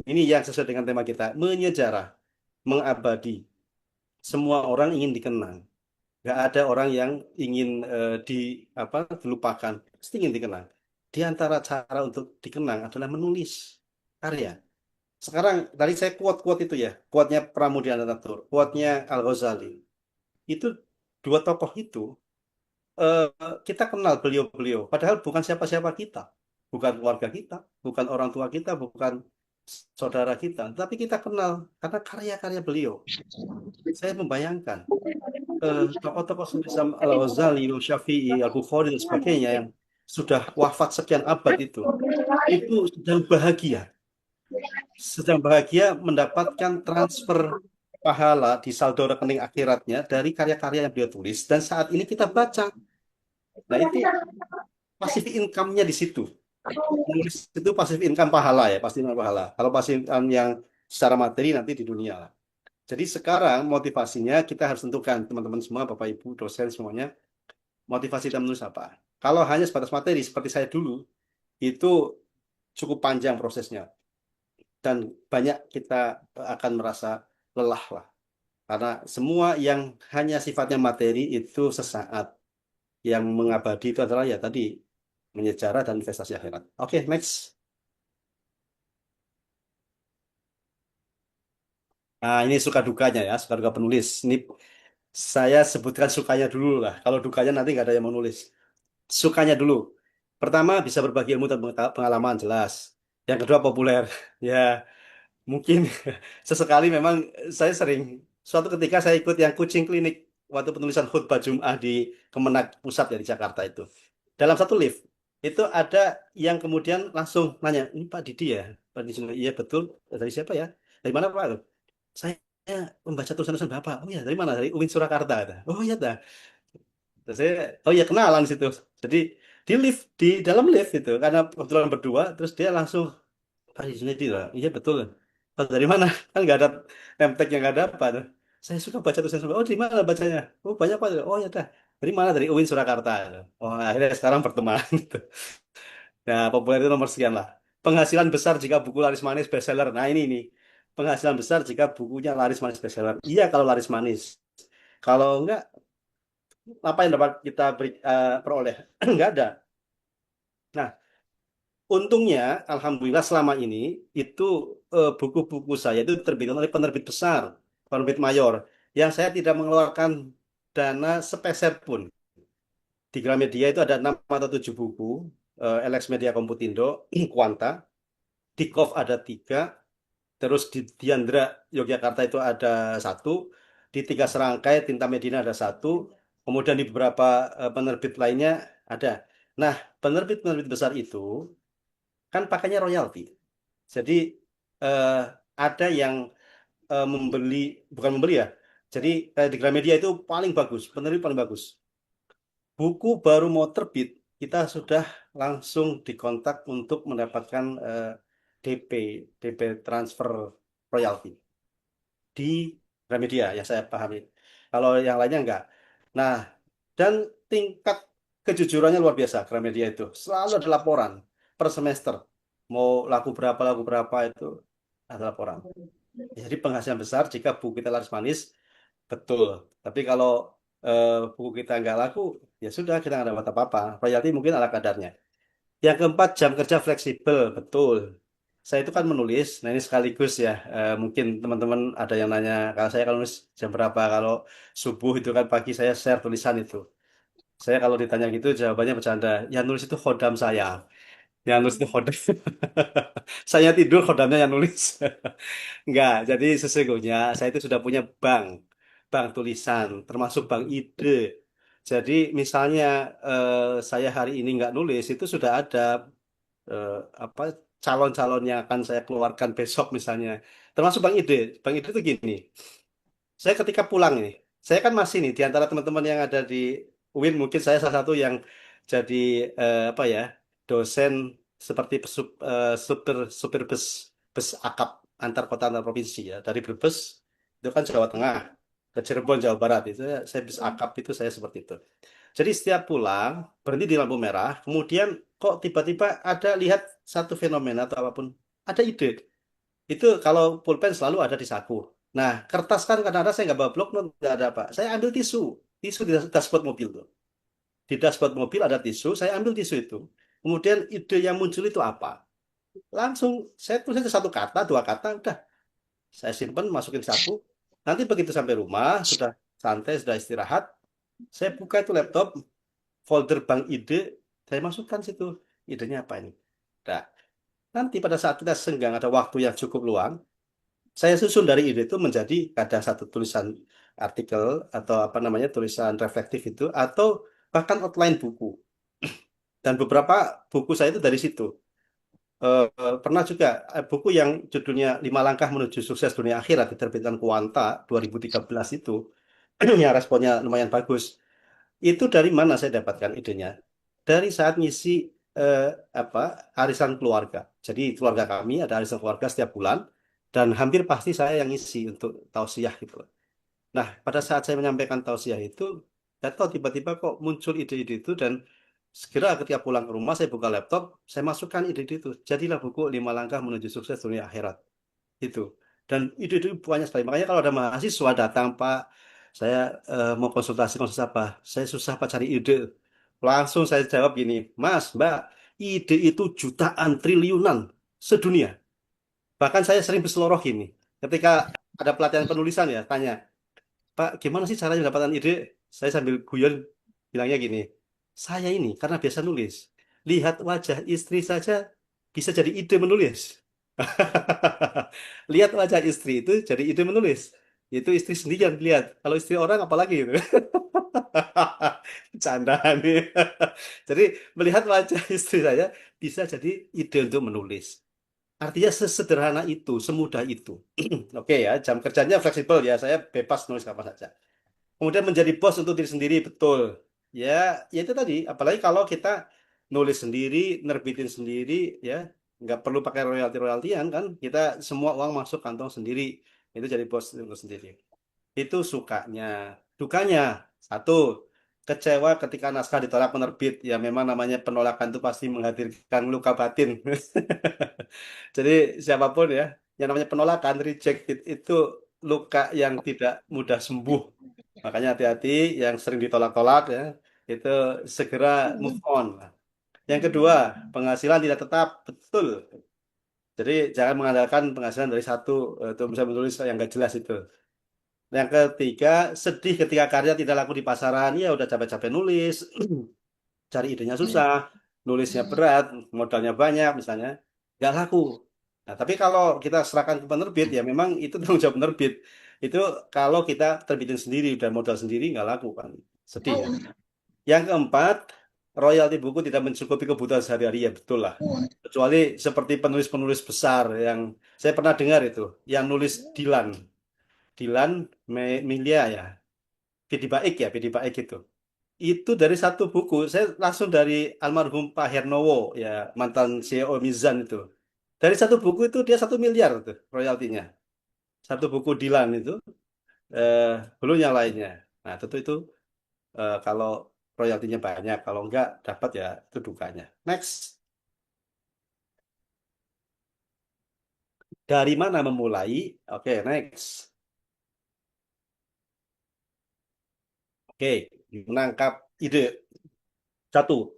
ini yang sesuai dengan tema kita, menyejarah, mengabadi. Semua orang ingin dikenang. Nggak ada orang yang ingin dilupakan, pasti ingin dikenang. Di antara cara untuk dikenang adalah menulis karya. Sekarang tadi saya quote-quote itu ya, quote-nya Pramudia Anantatur, quote-nya Al-Ghazali. Itu dua tokoh itu eh, kita kenal beliau-beliau, padahal bukan siapa-siapa kita, bukan keluarga kita, bukan orang tua kita, bukan saudara kita, tapi kita kenal karena karya-karya beliau. Saya membayangkan tokoh-tokoh seperti Al-Ghazali, Syafi'i, Al-Bukhari dan sebagainya yang sudah wafat sekian abad itu sedang bahagia mendapatkan transfer pahala di saldo rekening akhiratnya dari karya-karya yang beliau tulis dan saat ini kita baca. Nah, itu passive income-nya di situ. Menulis itu passive income pahala ya, pasti income pahala. Kalau passive income yang secara materi nanti di dunia lah. Jadi sekarang motivasinya kita harus tentukan teman-teman semua, Bapak Ibu, dosen semuanya, motivasi kita menulis apa. Kalau hanya sebatas materi seperti saya dulu, itu cukup panjang prosesnya dan banyak kita akan merasa lelah lah. Karena semua yang hanya sifatnya materi itu sesaat. Yang mengabadi itu adalah ya tadi menyejarah dan investasi akhirat. Oke, next. Nah, ini suka dukanya ya, suka duka penulis. Ini saya sebutkan sukanya dulu lah. Kalau dukanya nanti nggak ada yang mau nulis. Sukanya dulu. Pertama, bisa berbagi ilmu dan pengalaman, jelas. Yang kedua, populer. Ya, mungkin sesekali memang saya sering. Suatu ketika saya ikut yang coaching klinik waktu penulisan khutbah Jum'ah di Kemenak Pusat ya di Jakarta itu. Dalam satu lift, itu ada yang kemudian langsung nanya, ini Pak Didi ya? Pak Didi, iya betul. Dari siapa ya? Dari mana Pak? Saya membaca tulisan-tulisan Bapak. Oh ya, dari mana? Dari UIN Surakarta. Oh iya dah. Terus saya, oh iya kenalan di situ. Jadi di lift, di dalam lift itu, karena kebetulan berdua, terus dia langsung, Pak di sini lah. Iya betul. Oh, dari mana? Kan nggak ada template yang nggak ada apa. Tuh. Saya suka baca tulisan Sunda. Oh, di mana bacanya? Oh, banyak Pak. Oh, ya dah. Dari mana? Dari UIN Surakarta. Oh, akhirnya sekarang berteman. Gitu. Nah, populer itu nomor sekian lah. Penghasilan besar jika buku laris manis bestseller. Nah, ini. Penghasilan besar jika bukunya laris manis bestseller. Iya, kalau laris manis. Kalau enggak, apa yang dapat kita peroleh? Enggak ada. Nah, untungnya, alhamdulillah selama ini itu buku-buku saya itu terbitkan oleh penerbit besar, penerbit mayor, yang saya tidak mengeluarkan dana sepeser pun. Di Gramedia itu ada 6 atau 7 buku, LX Media Komputindo, Quanta, di KOF ada 3, terus di Diandra Yogyakarta itu ada 1, di Tiga Serangkai Tinta Medina ada 1, kemudian di beberapa penerbit lainnya ada. Nah, penerbit-penerbit besar itu kan pakainya royalti. Jadi eh, ada yang membeli, bukan membeli ya. Jadi di Gramedia itu paling bagus, penerbit paling bagus. Buku baru mau terbit, kita sudah langsung dikontak untuk mendapatkan DP, DP transfer royalti di Gramedia yang saya pahami. Kalau yang lainnya enggak. Nah, dan tingkat kejujurannya luar biasa Gramedia itu. Selalu ada laporan per semester. Mau laku berapa itu ada laporan. Jadi penghasilan besar jika buku kita laris manis, betul. Tapi kalau buku kita nggak laku, ya sudah kita nggak dapat apa-apa. Royalti mungkin ala kadarnya. Yang keempat, jam kerja fleksibel, betul. Saya itu kan menulis, nah ini sekaligus ya, mungkin teman-teman ada yang nanya, kalau saya kalau nulis jam berapa, kalau subuh itu kan pagi saya share tulisan itu. Saya kalau ditanya gitu jawabannya bercanda. Yang nulis itu khodam saya. Yang nulis itu khodam. Saya tidur, khodamnya yang nulis. Enggak, jadi sesungguhnya saya itu sudah punya bank tulisan, termasuk bank ide. Jadi misalnya saya hari ini nggak nulis, itu sudah ada eh, apa calon-calon yang akan saya keluarkan besok misalnya. Termasuk bank ide. Bank ide itu gini, saya ketika pulang ini, saya kan masih nih di antara teman-teman yang ada di UIN, mungkin saya salah satu yang jadi apa ya, dosen seperti supir supir bus akap antar kota antar provinsi ya, dari Brebes itu kan Jawa Tengah ke Cirebon Jawa Barat itu saya bus akap itu saya seperti itu. Jadi setiap pulang berhenti di lampu merah, kemudian kok tiba-tiba ada lihat satu fenomena atau apapun, ada ide. Itu kalau pulpen selalu ada di saku. Nah, kertas kan kadang-kadang saya nggak bawa blok, nggak ada apa. Saya ambil tisu, tisu di dashboard mobil tuh. Di dashboard mobil ada tisu, saya ambil tisu itu. Kemudian ide yang muncul itu apa? Langsung saya tulis aja satu kata, dua kata, udah. Saya simpan, masukin saku. Nanti begitu sampai rumah, sudah santai, sudah istirahat, saya buka itu laptop, folder bank ide, saya masukkan situ. Idenya apa ini? Nah, nanti pada saat kita senggang ada waktu yang cukup luang, saya susun dari ide itu menjadi kadang satu tulisan artikel atau apa namanya tulisan reflektif itu atau bahkan outline buku. Dan beberapa buku saya itu dari situ. Pernah juga buku yang judulnya 5 Langkah Menuju Sukses Dunia Akhirat diterbitkan Kuanta 2013 itu yang responnya lumayan bagus. Itu dari mana saya dapatkan idenya? Dari saat ngisi eh, apa arisan keluarga. Jadi keluarga kami ada arisan keluarga setiap bulan dan hampir pasti saya yang ngisi untuk tausiah gitu. Nah, pada saat saya menyampaikan tausiah itu, saya tahu tiba-tiba kok muncul ide-ide itu dan segera ketika pulang ke rumah saya buka laptop, saya masukkan ide-ide itu. Jadilah buku 5 Langkah Menuju Sukses Dunia Akhirat itu. Dan ide-ide banyak sekali. Makanya kalau ada mahasiswa datang, Pak, saya mau konsultasi konsultasi apa? Saya susah Pak cari ide. Langsung saya jawab gini, Mas, Mbak, ide itu jutaan triliunan sedunia. Bahkan saya sering berseloroh gini. Ketika ada pelatihan penulisan ya, tanya, Pak, gimana sih caranya mendapatkan ide? Saya sambil guyon bilangnya gini, saya ini karena biasa nulis, lihat wajah istri saja bisa jadi ide menulis. Lihat wajah istri itu jadi ide menulis. Itu istri sendiri yang dilihat. Kalau istri orang apalagi itu. Candaan nih. Jadi melihat wajah istri saya bisa jadi ide untuk menulis. Artinya sesederhana itu, semudah itu. Oke ya, jam kerjanya fleksibel ya, saya bebas nulis kapan saja. Kemudian menjadi bos untuk diri sendiri, betul. Ya, ya itu tadi. Apalagi kalau kita nulis sendiri, nerbitin sendiri, ya, nggak perlu pakai royalti-royaltian kan. Kita semua uang masuk kantong sendiri. Itu jadi bos untuk sendiri. Itu sukanya. Dukanya, satu, kecewa ketika naskah ditolak penerbit. Ya memang namanya penolakan itu pasti menghadirkan luka batin. Jadi siapapun ya, yang namanya penolakan, rejected itu luka yang tidak mudah sembuh. Makanya hati-hati yang sering ditolak-tolak ya, itu segera move on. Yang kedua, penghasilan tidak tetap, betul. Jadi jangan mengandalkan penghasilan dari satu untuk bisa menulis yang nggak jelas itu. Yang ketiga, sedih ketika karya tidak laku di pasaran. Ya udah capek-capek nulis, cari idenya susah, nulisnya berat, modalnya banyak misalnya, nggak laku. Nah, tapi kalau kita serahkan ke penerbit, ya memang itu tanggung jawab penerbit. Itu kalau kita terbitin sendiri dan modal sendiri nggak laku kan, sedih ya. Yang keempat, royalti buku tidak mencukupi kebutuhan sehari-hari ya betul lah. Kecuali seperti penulis-penulis besar yang saya pernah dengar itu, yang nulis Dilan, Dilan Milia ya, Pidi Baik ya, Pidi Baik itu. Itu dari satu buku, saya langsung dari almarhum Pak Hernowo, ya mantan CEO Mizan itu. Dari satu buku itu dia 1 miliar tuh royaltinya. Satu buku Dilan itu, eh, belum yang lainnya. Nah tentu itu kalau royaltinya banyak, kalau enggak dapat ya itu dukanya. Next, dari mana memulai? Oke, next. Oke, menangkap ide. Satu,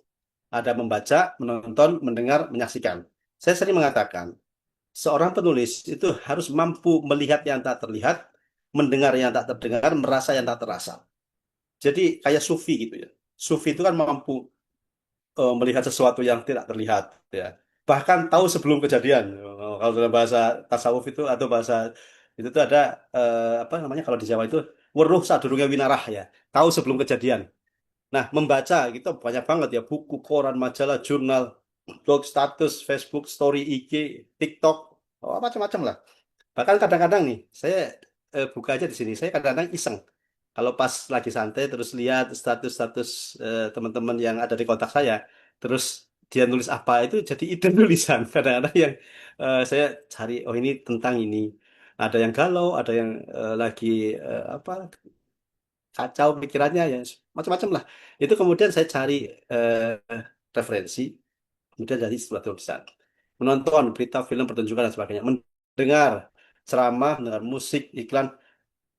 ada membaca, menonton, mendengar, menyaksikan. Saya sering mengatakan, seorang penulis itu harus mampu melihat yang tak terlihat, mendengar yang tak terdengar, merasa yang tak terasa. Jadi kayak sufi gitu ya. sufi itu kan mampu melihat sesuatu yang tidak terlihat, ya. Bahkan tahu sebelum kejadian. Kalau dalam bahasa tasawuf itu atau bahasa itu tuh ada apa namanya kalau di Jawa itu weruh sadurunge winarah, ya. Tahu sebelum kejadian. Nah, membaca gitu banyak banget ya, buku, koran, majalah, jurnal, blog, status, Facebook, story, IG, TikTok, macam-macam lah. Bahkan kadang-kadang nih, saya buka aja di sini. Saya kadang-kadang iseng. Kalau pas lagi santai, terus lihat status-status teman-teman yang ada di kontak saya, terus dia nulis apa itu jadi ide tulisan. Kadang-kadang yang saya cari, oh ini tentang ini. Ada yang galau, ada yang lagi apa kacau pikirannya ya macam-macam lah. Itu kemudian saya cari referensi, kemudian jadi sebuah tulisan. Menonton berita, film, pertunjukan dan sebagainya. Mendengar ceramah, mendengar musik, iklan.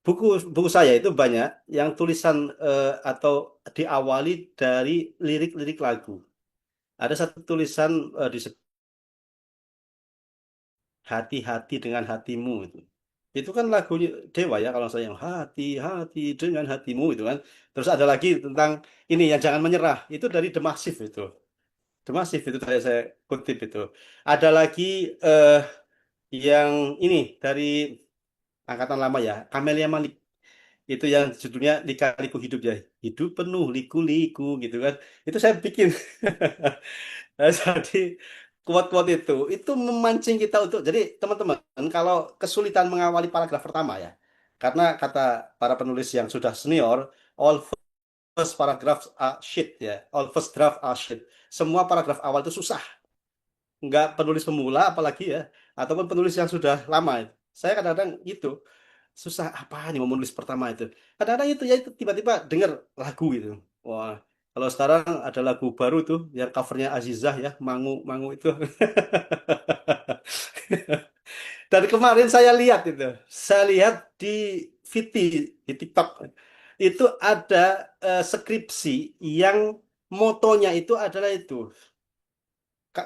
Buku buku saya itu banyak yang tulisan atau diawali dari lirik-lirik lagu. Ada satu tulisan disebut hati-hati dengan hatimu itu. Itu kan lagunya Dewa ya kalau saya yang hati-hati dengan hatimu itu kan. Terus ada lagi tentang ini yang jangan menyerah. Itu dari The Massive itu. The Massive itu tadi saya kutip itu. Ada lagi yang ini dari angkatan lama ya, Camelia Malik. Itu yang judulnya Lika-Liku Hidup ya. Hidup penuh liku-liku gitu kan. Itu saya bikin. Jadi kuat-kuat itu memancing kita untuk jadi teman-teman kalau kesulitan mengawali paragraf pertama ya. Karena kata para penulis yang sudah senior, all first paragraph are shit ya. All first draft are shit. Semua paragraf awal itu susah. Nggak penulis pemula apalagi ya. Ataupun penulis yang sudah lama. Saya kadang-kadang itu susah apa nih mau menulis pertama itu. Kadang-kadang itu ya itu tiba-tiba dengar lagu itu. Wah, kalau sekarang ada lagu baru tuh yang covernya Azizah ya, Mangu Mangu itu. Dan kemarin saya lihat itu, saya lihat di VT di TikTok itu ada skripsi yang motonya itu adalah itu.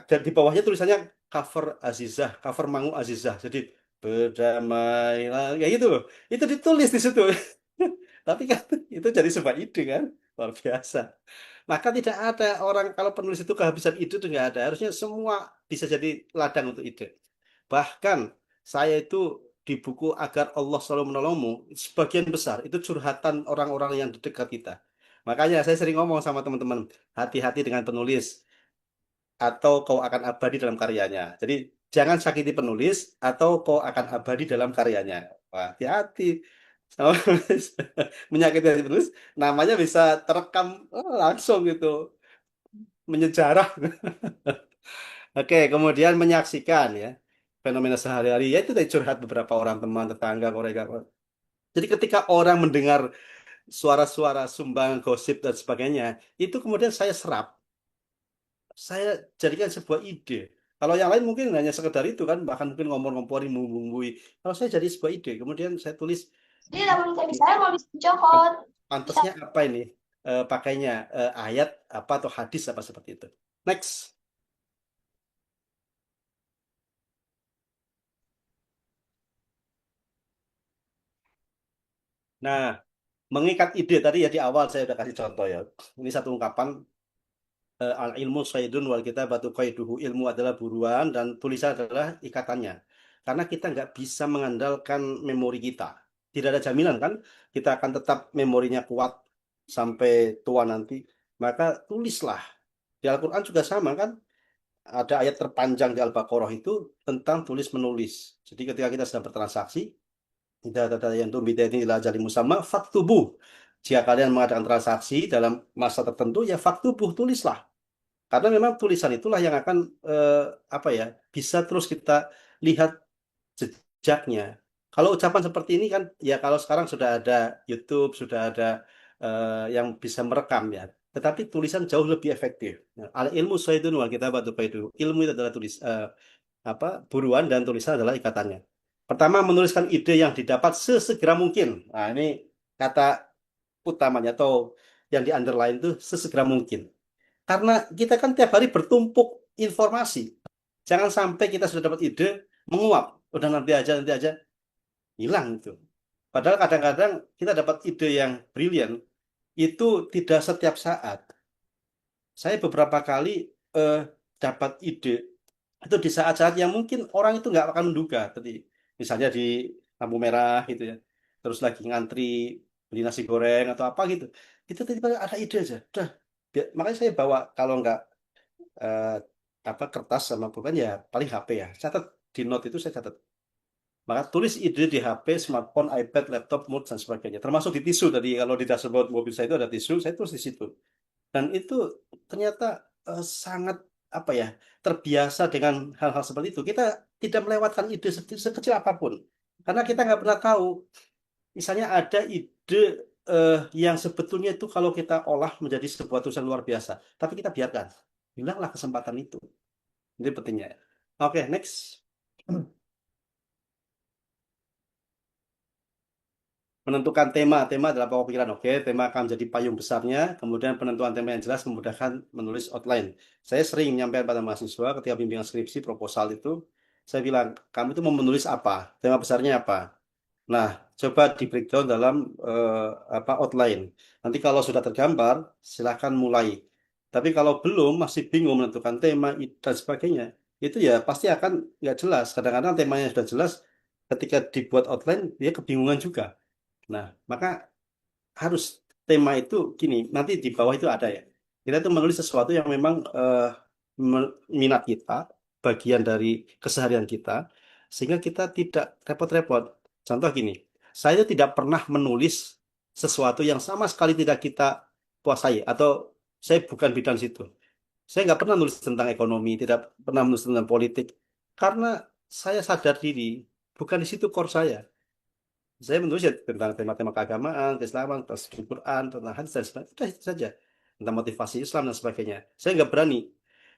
Dan di bawahnya tulisannya cover Azizah, cover Mangu Azizah. Jadi berdamailah kayak gitu loh. Itu ditulis di situ. Tapi kan itu jadi sebuah ide kan, luar biasa. Maka tidak ada orang kalau penulis itu kehabisan ide itu nggak ada. Harusnya semua bisa jadi ladang untuk ide. Bahkan saya itu di buku Agar Allah Selalu Menolongmu, sebagian besar itu curhatan orang-orang yang di dekat kita. Makanya saya sering ngomong sama teman-teman, hati-hati dengan penulis atau kau akan abadi dalam karyanya. Jadi jangan sakiti penulis atau kau akan abadi dalam karyanya. Wah, hati-hati sama penulis. Menyakiti hati penulis, namanya bisa terekam langsung gitu, menyejarah. Oke, kemudian menyaksikan ya fenomena sehari-hari, ya itu dari curhat beberapa orang teman, tetangga, kolega. Jadi ketika orang mendengar suara-suara sumbangan gosip dan sebagainya, itu kemudian saya serap, saya jadikan sebuah ide. Kalau yang lain mungkin hanya sekedar itu kan, bahkan mungkin ngompor-ngompori, bumbui. Kalau saya jadi sebuah ide, kemudian saya tulis, Jadi namun tadi saya mau bisa cokot. pantasnya apa ini? Pakainya ayat apa atau hadis apa seperti itu. Next. Nah, mengikat ide tadi ya di awal saya udah kasih contoh ya. Ini satu ungkapan al ilmu saydun wal kitabatu qaiduhu. Ilmu adalah buruan dan tulisan adalah ikatannya. Karena kita nggak bisa mengandalkan memori kita. Tidak ada jaminan kan kita akan tetap memorinya kuat sampai tua nanti. Maka tulislah. Di Al-Quran juga sama kan. Ada ayat terpanjang di Al-Baqarah itu tentang tulis menulis. Jadi ketika kita sedang bertransaksi, tidak ada yang tumbidatin ila ajali musamma faktubuh. Jika kalian mengadakan transaksi dalam masa tertentu, ya faktubuh, tulislah. Karena memang tulisan itulah yang akan apa ya bisa terus kita lihat jejaknya. Kalau ucapan seperti ini kan, ya kalau sekarang sudah ada YouTube, sudah ada yang bisa merekam ya. Tetapi tulisan jauh lebih efektif. Nah, al ilmu saydun wal kitabatu qaiduhu. Ilmu itu adalah apa buruan dan tulisan adalah ikatannya. Pertama, menuliskan ide yang didapat sesegera mungkin. Nah, ini kata utamanya atau yang di underline itu sesegera mungkin. Karena kita kan tiap hari bertumpuk informasi. Jangan sampai kita sudah dapat ide, menguap. Udah nanti aja, hilang itu. Padahal kadang-kadang kita dapat ide yang brilian, itu tidak setiap saat. saya beberapa kali dapat ide itu di saat-saat yang mungkin orang itu nggak akan menduga. Tadi misalnya di lampu merah gitu ya, terus lagi ngantri beli nasi goreng atau apa gitu, itu tiba-tiba ada ide aja. Udah, makanya saya bawa kalau nggak eh, apa kertas sama pulpen ya paling HP ya. Catat di note itu saya catat. Maka tulis ide di HP, smartphone, iPad, laptop, mood dan sebagainya. Termasuk di tisu tadi kalau di dashboard mobil saya itu ada tisu, saya tulis di situ. Dan itu ternyata sangat apa ya terbiasa dengan hal-hal seperti itu. Kita tidak melewatkan ide sekecil apapun, karena kita nggak pernah tahu. Misalnya ada ide yang sebetulnya itu kalau kita olah menjadi sebuah tulisan luar biasa, tapi kita biarkan, hilanglah kesempatan itu. Ini pentingnya. Oke, next. Menentukan tema adalah pokok pikiran. Oke, tema akan menjadi payung besarnya. Kemudian penentuan tema yang jelas memudahkan menulis outline. Saya sering menyampaikan pada mahasiswa ketika bimbingan skripsi proposal itu, saya bilang, kamu itu mau menulis apa? Tema besarnya apa? Nah, coba di breakdown dalam outline. Nanti kalau sudah tergambar, silahkan mulai. Tapi kalau belum, masih bingung menentukan tema dan sebagainya, itu ya pasti akan nggak jelas. Kadang-kadang temanya sudah jelas, ketika dibuat outline, dia kebingungan juga. Nah, maka harus tema itu gini, nanti di bawah itu ada ya. Kita itu menulis sesuatu yang memang minat kita, bagian dari keseharian kita, sehingga kita tidak repot-repot. Contoh gini, saya itu tidak pernah menulis sesuatu yang sama sekali tidak kita kuasai, atau saya bukan bidang situ. Saya nggak pernah nulis tentang ekonomi, tidak pernah menulis tentang politik, karena saya sadar diri, bukan di situ core saya. Saya menulis ya tentang tema-tema keagamaan, keislaman, tentang Quran, tentang hadis dan sebagainya. Udah itu saja. Tentang motivasi Islam dan sebagainya. Saya nggak berani.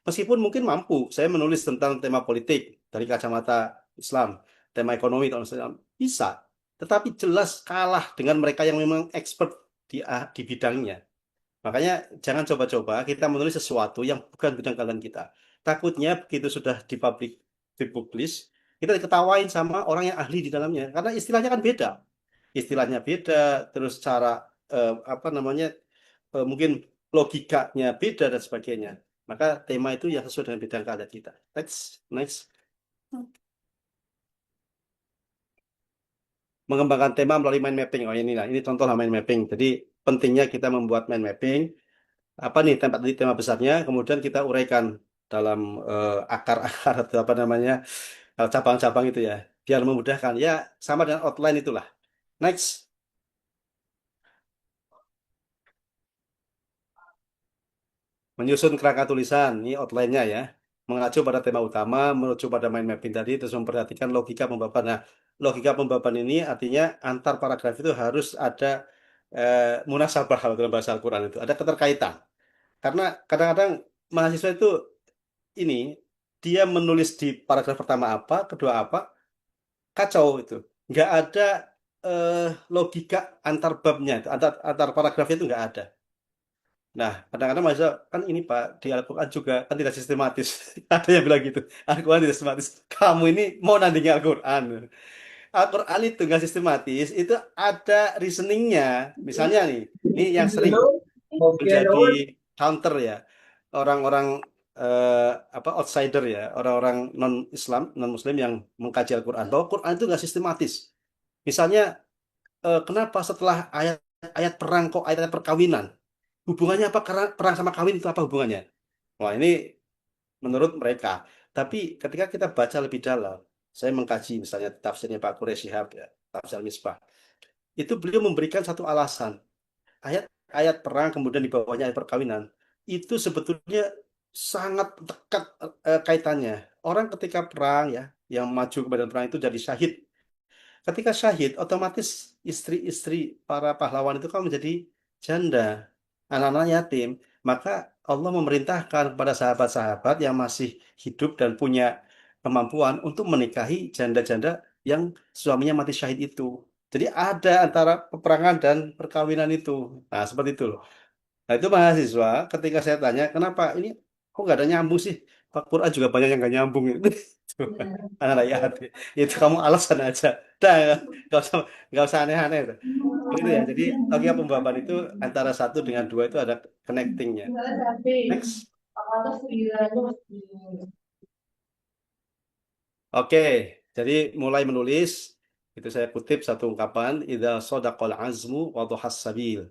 Meskipun mungkin mampu, saya menulis tentang tema politik dari kacamata Islam, tema ekonomi, kalau misalnya bisa. Tetapi jelas kalah dengan mereka yang memang expert di bidangnya. Makanya jangan coba-coba kita menulis sesuatu yang bukan bidang kalian kita. Takutnya begitu sudah dipublish, kita diketawain sama orang yang ahli di dalamnya. Karena istilahnya kan beda. Istilahnya beda, terus cara apa namanya mungkin logikanya beda dan sebagainya. Maka tema itu yang sesuai dengan bidang kalian kita. Next. Mengembangkan tema melalui mind mapping. Oh ini lah, ini contoh mind mapping. Jadi pentingnya kita membuat mind mapping. Apa nih tema besarnya, kemudian kita uraikan dalam akar-akar atau apa namanya cabang-cabang itu ya, biar memudahkan. Ya sama dengan outline itulah. Next. Menyusun kerangka tulisan, ini outline-nya ya. Mengacu pada tema utama, menuju pada mind mapping tadi, terus memperhatikan logika pembahasan. Nah, logika pembahasan ini artinya antar paragraf itu harus ada munasabah kalau dalam bahasa Al-Quran itu, ada keterkaitan. Karena kadang-kadang mahasiswa itu ini, dia menulis di paragraf pertama apa, kedua apa, kacau itu. Nggak ada logika antar babnya, antar paragrafnya itu nggak ada. Nah, kadang-kadang mahasiswa kan ini Pak, di Al-Quran juga kan tidak sistematis. Ada yang bilang gitu, Al-Quran tidak sistematis. Kamu ini mau nandingin Al-Quran. Al-Quran itu nggak sistematis, itu ada reasoningnya. Misalnya nih, ini yang sering menjadi counter ya, orang-orang apa outsider ya, orang-orang non-Islam, non-Muslim yang mengkaji Al-Quran, bahwa Quran itu nggak sistematis. Misalnya, kenapa setelah ayat perang kok ayat perkawinan? Hubungannya apa? Karena perang sama kawin itu apa hubungannya? Wah, ini menurut mereka. Tapi ketika kita baca lebih dalam, saya mengkaji misalnya tafsirnya Pak Quraish Shihab ya, tafsir Misbah. Itu beliau memberikan satu alasan. Ayat perang kemudian di bawahnya ayat perkawinan. Itu sebetulnya sangat dekat kaitannya. Orang ketika perang ya, yang maju ke medan perang itu jadi syahid. Ketika syahid, otomatis istri-istri para pahlawan itu kan menjadi janda, anak-anak yatim. Maka Allah memerintahkan kepada sahabat-sahabat yang masih hidup dan punya kemampuan untuk menikahi janda-janda yang suaminya mati syahid itu. Jadi ada antara peperangan dan perkawinan itu. Nah, seperti itu loh. Nah, itu mahasiswa ketika saya tanya, kenapa ini kok nggak ada nyambung sih? Al-Quran juga banyak yang nggak nyambung. Anak-anak yatim. Itu kamu alasan aja. Dah, nggak usah aneh-aneh. Itu ya. Jadi logika pembahasan itu antara satu dengan dua itu ada connectingnya. Next. Oke, jadi mulai menulis itu saya kutip satu ungkapan, idza shadaqal azmu wa dhahas sabil.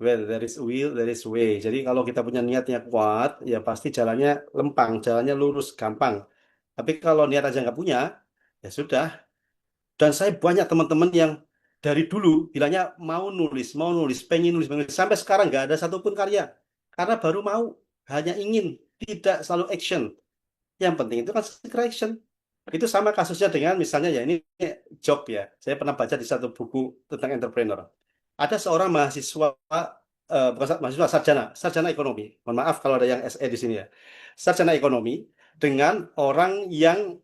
Where there is will, there is way. Jadi kalau kita punya niatnya kuat, ya pasti jalannya lempang, jalannya lurus, gampang. Tapi kalau niat aja nggak punya, ya sudah. Dan saya banyak teman-teman yang dari dulu bilangnya mau nulis, pengen nulis, pengen nulis. Sampai sekarang nggak ada satupun karya. Karena baru mau, hanya ingin, tidak selalu action. Yang penting itu kan segera action. Itu sama kasusnya dengan misalnya ya ini job ya. Saya pernah baca di satu buku tentang entrepreneur. Ada seorang mahasiswa, bukan mahasiswa, sarjana ekonomi. Mohon maaf kalau ada yang SE di sini ya. Sarjana ekonomi dengan orang yang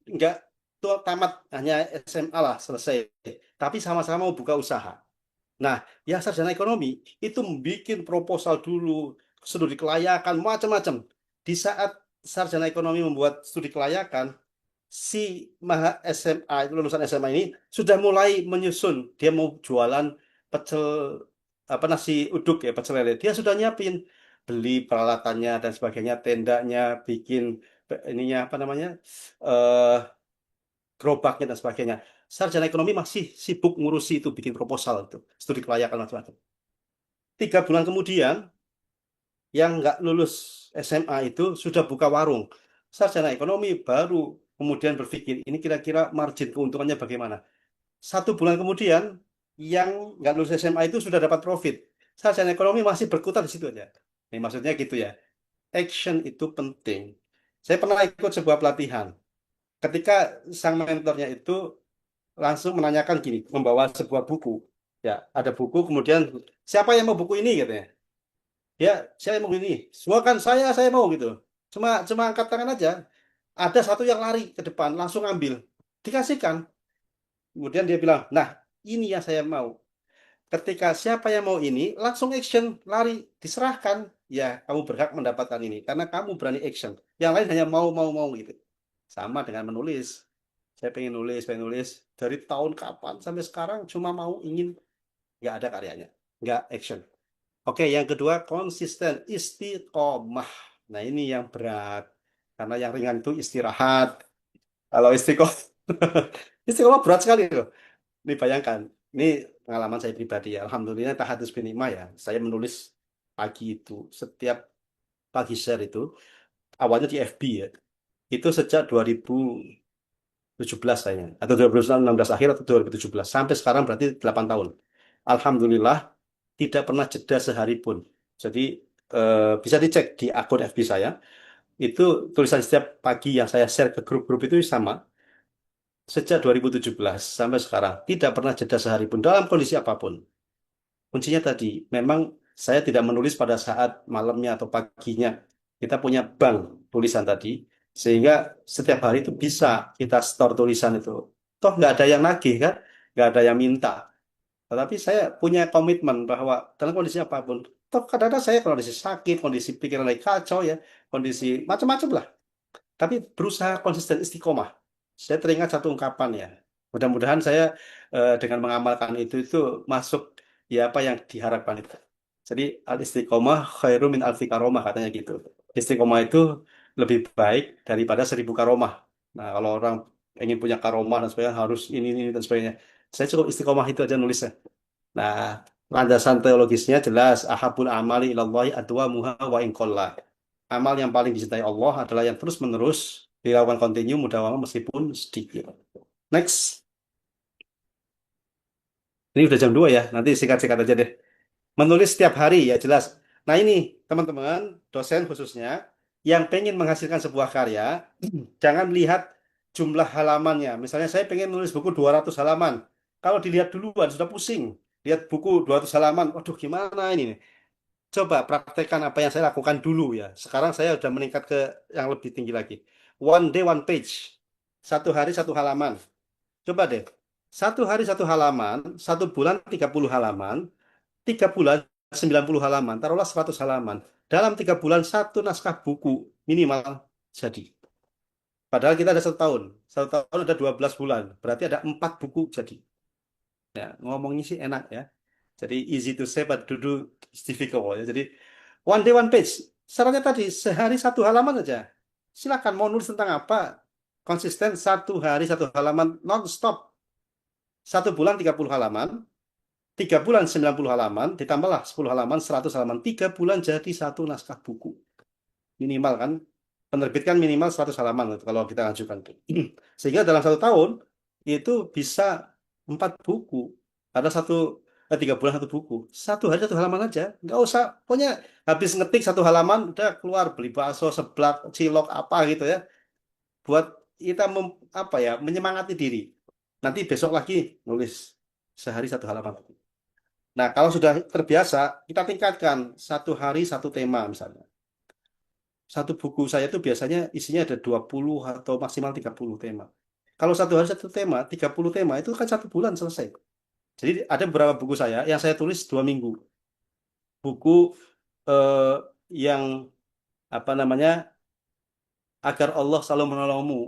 nggak tuh tamat hanya SMA lah selesai. Tapi sama-sama mau buka usaha. Nah, yang sarjana ekonomi itu bikin proposal dulu, studi kelayakan, macam-macam. Di saat sarjana ekonomi membuat studi kelayakan, si maha SMA, itu lulusan SMA ini, sudah mulai menyusun. Dia mau jualan pecel, apa nasi uduk ya, pecel lele. Dia sudah nyiapin, beli peralatannya dan sebagainya, tendanya, bikin ininya, apa namanya, eh gerobaknya dan sebagainya. Sarjana ekonomi masih sibuk ngurusi itu, bikin proposal itu, studi kelayakan macam-macam. 3 bulan kemudian, yang nggak lulus SMA itu sudah buka warung. Sarjana ekonomi baru kemudian berpikir, ini kira-kira margin keuntungannya bagaimana. 1 bulan kemudian, yang nggak lulus SMA itu sudah dapat profit. Sarjana ekonomi masih berkutat di situ aja. Ini maksudnya gitu ya. Action itu penting. Saya pernah ikut sebuah pelatihan. Ketika sang mentornya itu langsung menanyakan gini, membawa sebuah buku. Ya, ada buku, kemudian siapa yang mau buku ini katanya. Ya, saya mau ini. Semua kan saya mau gitu. Cuma cuma angkat tangan aja. Ada satu yang lari ke depan, langsung ambil. Dikasihkan. Kemudian dia bilang, nah ini yang saya mau. Ketika siapa yang mau ini, langsung action, lari, diserahkan. Ya, kamu berhak mendapatkan ini. Karena kamu berani action. Yang lain hanya mau gitu. Sama dengan menulis. Saya pengen nulis. Dari tahun kapan sampai sekarang cuma mau, ingin. Nggak ada karyanya. Nggak action. Oke, yang kedua konsisten, istiqomah. Nah, ini yang berat. Karena yang ringan itu istirahat. Kalau istiqomah, istiqomah berat sekali loh. Ini bayangkan, ini pengalaman saya pribadi ya. Alhamdulillah tahadus bin himah ya. Saya menulis pagi itu, setiap pagi share itu, awalnya di FB ya. Itu sejak 2017 saya, atau 2016 akhir atau 2017. Sampai sekarang berarti 8 tahun. Alhamdulillah tidak pernah jeda sehari pun. Jadi bisa dicek di akun FB saya. Itu tulisan setiap pagi yang saya share ke grup-grup itu sama. Sejak 2017 sampai sekarang. Tidak pernah jeda sehari pun dalam kondisi apapun. Kuncinya tadi, memang saya tidak menulis pada saat malamnya atau paginya. Kita punya bank tulisan tadi. Sehingga setiap hari itu bisa kita store tulisan itu. Toh nggak ada yang nagih kan? Nggak ada yang minta. Tetapi saya punya komitmen bahwa dalam kondisi apapun, toh kadang-kadang saya kondisi sakit, kondisi pikiran lagi kacau ya, kondisi macam-macam lah. Tapi berusaha konsisten istiqomah. Saya teringat satu ungkapan ya. Mudah-mudahan saya dengan mengamalkan itu masuk ya apa yang diharapkan itu. Jadi al istiqomah khairu min alfi karomah katanya gitu. Istiqomah itu lebih baik daripada 1000 karomah. Nah, kalau orang ingin punya karomah dan sebagainya harus ini dan sebagainya. Saya cukup istiqomah itu aja nulisnya. Nah, landasan teologisnya jelas ahabul amali ilallahi adwamuha wa in qalla. Amal yang paling dicintai Allah adalah yang terus-menerus dilakukan continue mudawamah meskipun sedikit. Next. Ini udah jam 2 ya. Nanti singkat-singkat aja deh. Menulis setiap hari ya jelas. Nah, ini teman-teman, dosen khususnya yang pengen menghasilkan sebuah karya, jangan lihat jumlah halamannya. Misalnya saya pengen nulis buku 200 halaman. Kalau dilihat duluan sudah pusing. Lihat buku 200 halaman, waduh gimana ini nih. Coba praktekkan apa yang saya lakukan dulu ya. Sekarang saya sudah meningkat ke yang lebih tinggi lagi. One day, one page. 1 hari 1 halaman. Coba deh. 1 hari 1 halaman, 1 bulan 30 halaman, 3 bulan 90 halaman, taruhlah 100 halaman. Dalam 3 bulan satu naskah buku minimal jadi. Padahal kita ada 1 tahun. 1 tahun ada 12 bulan. Berarti ada 4 buku jadi. Ya, ngomongnya sih enak ya. Jadi easy to say but to do is difficult ya. Jadi one day one page. Syaratnya tadi sehari satu halaman aja. Silakan mau nulis tentang apa. Konsisten satu hari satu halaman non-stop. 1 bulan 30 halaman. 3 bulan 90 halaman. Ditambahlah 10 halaman 100 halaman. 3 bulan jadi satu naskah buku. Minimal kan. Penerbit kan minimal 100 halaman kalau kita ajukan. Sehingga dalam 1 tahun itu bisa 4 buku. Ada 3 bulan 1 buku. 1 hari 1 halaman aja. Nggak usah. Pokoknya habis ngetik 1 halaman udah keluar beli bakso, seblak, cilok apa gitu ya. Buat kita apa ya menyemangati diri. Nanti besok lagi nulis sehari 1 halaman. Nah, kalau sudah terbiasa, kita tingkatkan 1 hari 1 tema misalnya. Satu buku saya itu biasanya isinya ada 20 atau maksimal 30 tema. Kalau 1 hari 1 tema, 30 tema itu kan 1 bulan selesai. Jadi ada beberapa buku saya yang saya tulis 2 minggu. Buku eh, yang apa namanya agar Allah selalu menolongmu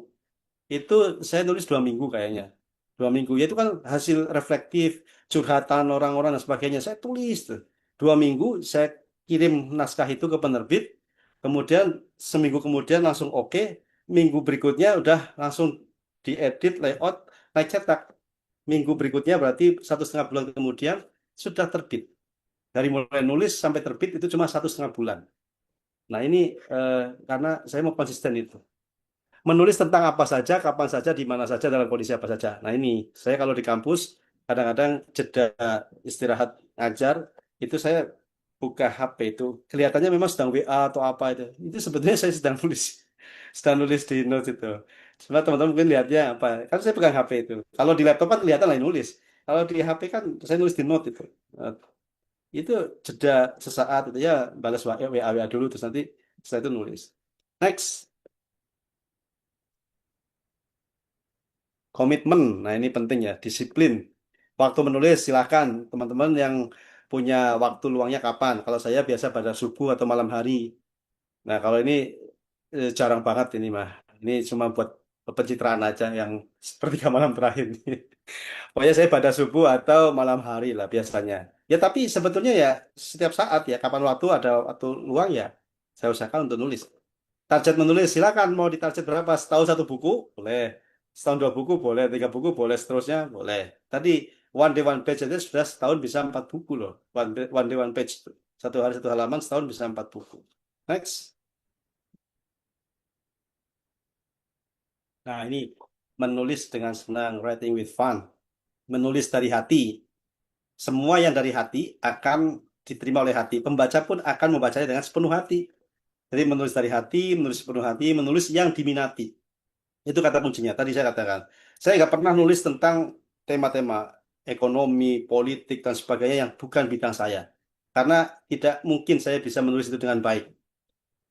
itu saya nulis 2 minggu kayaknya. 2 minggu ya itu kan hasil reflektif curhatan orang-orang dan sebagainya. Saya tulis tuh 2 minggu saya kirim naskah itu ke penerbit. Kemudian seminggu kemudian langsung oke. Minggu berikutnya udah langsung diedit layout naik cetak. Minggu berikutnya berarti 1,5 bulan kemudian sudah terbit. Dari mulai nulis sampai terbit itu cuma 1,5 bulan. Nah ini karena saya mau konsisten itu. Menulis tentang apa saja, kapan saja, di mana saja, dalam kondisi apa saja. Nah ini, saya kalau di kampus, kadang-kadang jeda istirahat ngajar, itu saya buka HP itu. Kelihatannya memang sedang WA atau apa itu. Itu sebetulnya saya sedang nulis. Sedang nulis di notes itu. Cuma teman-teman mungkin lihatnya apa. Kan saya pegang HP itu. Kalau di laptop kan kelihatan lagi nulis. Kalau di HP kan saya nulis di note itu. Nah, itu jeda sesaat itu ya balas WA dulu terus nanti setelah itu nulis. Next. Komitmen, nah ini penting ya, disiplin. Waktu menulis silakan teman-teman yang punya waktu luangnya kapan. Kalau saya biasa pada subuh atau malam hari. Nah kalau ini jarang banget ini mah. Ini cuma buat pencitraan aja yang sepertiga malam terakhir ini. Pokoknya saya pada subuh atau malam hari lah biasanya. Ya tapi sebetulnya ya setiap saat ya kapan waktu ada waktu luang ya saya usahakan untuk nulis. Target menulis, silakan mau ditarget berapa? Setahun 1 buku, boleh. Setahun 2 buku, boleh. 3 buku, boleh. Seterusnya, boleh. Tadi, one day one page aja sudah setahun bisa 4 buku loh. One day one page. 1 hari 1 halaman, setahun bisa 4 buku. Next. Nah, ini menulis dengan senang, writing with fun. Menulis dari hati. Semua yang dari hati akan diterima oleh hati. Pembaca pun akan membacanya dengan sepenuh hati. Jadi menulis dari hati, menulis sepenuh hati, menulis yang diminati. Itu kata kuncinya. Tadi saya katakan. Saya nggak pernah nulis tentang tema-tema ekonomi, politik, dan sebagainya yang bukan bidang saya. Karena tidak mungkin saya bisa menulis itu dengan baik.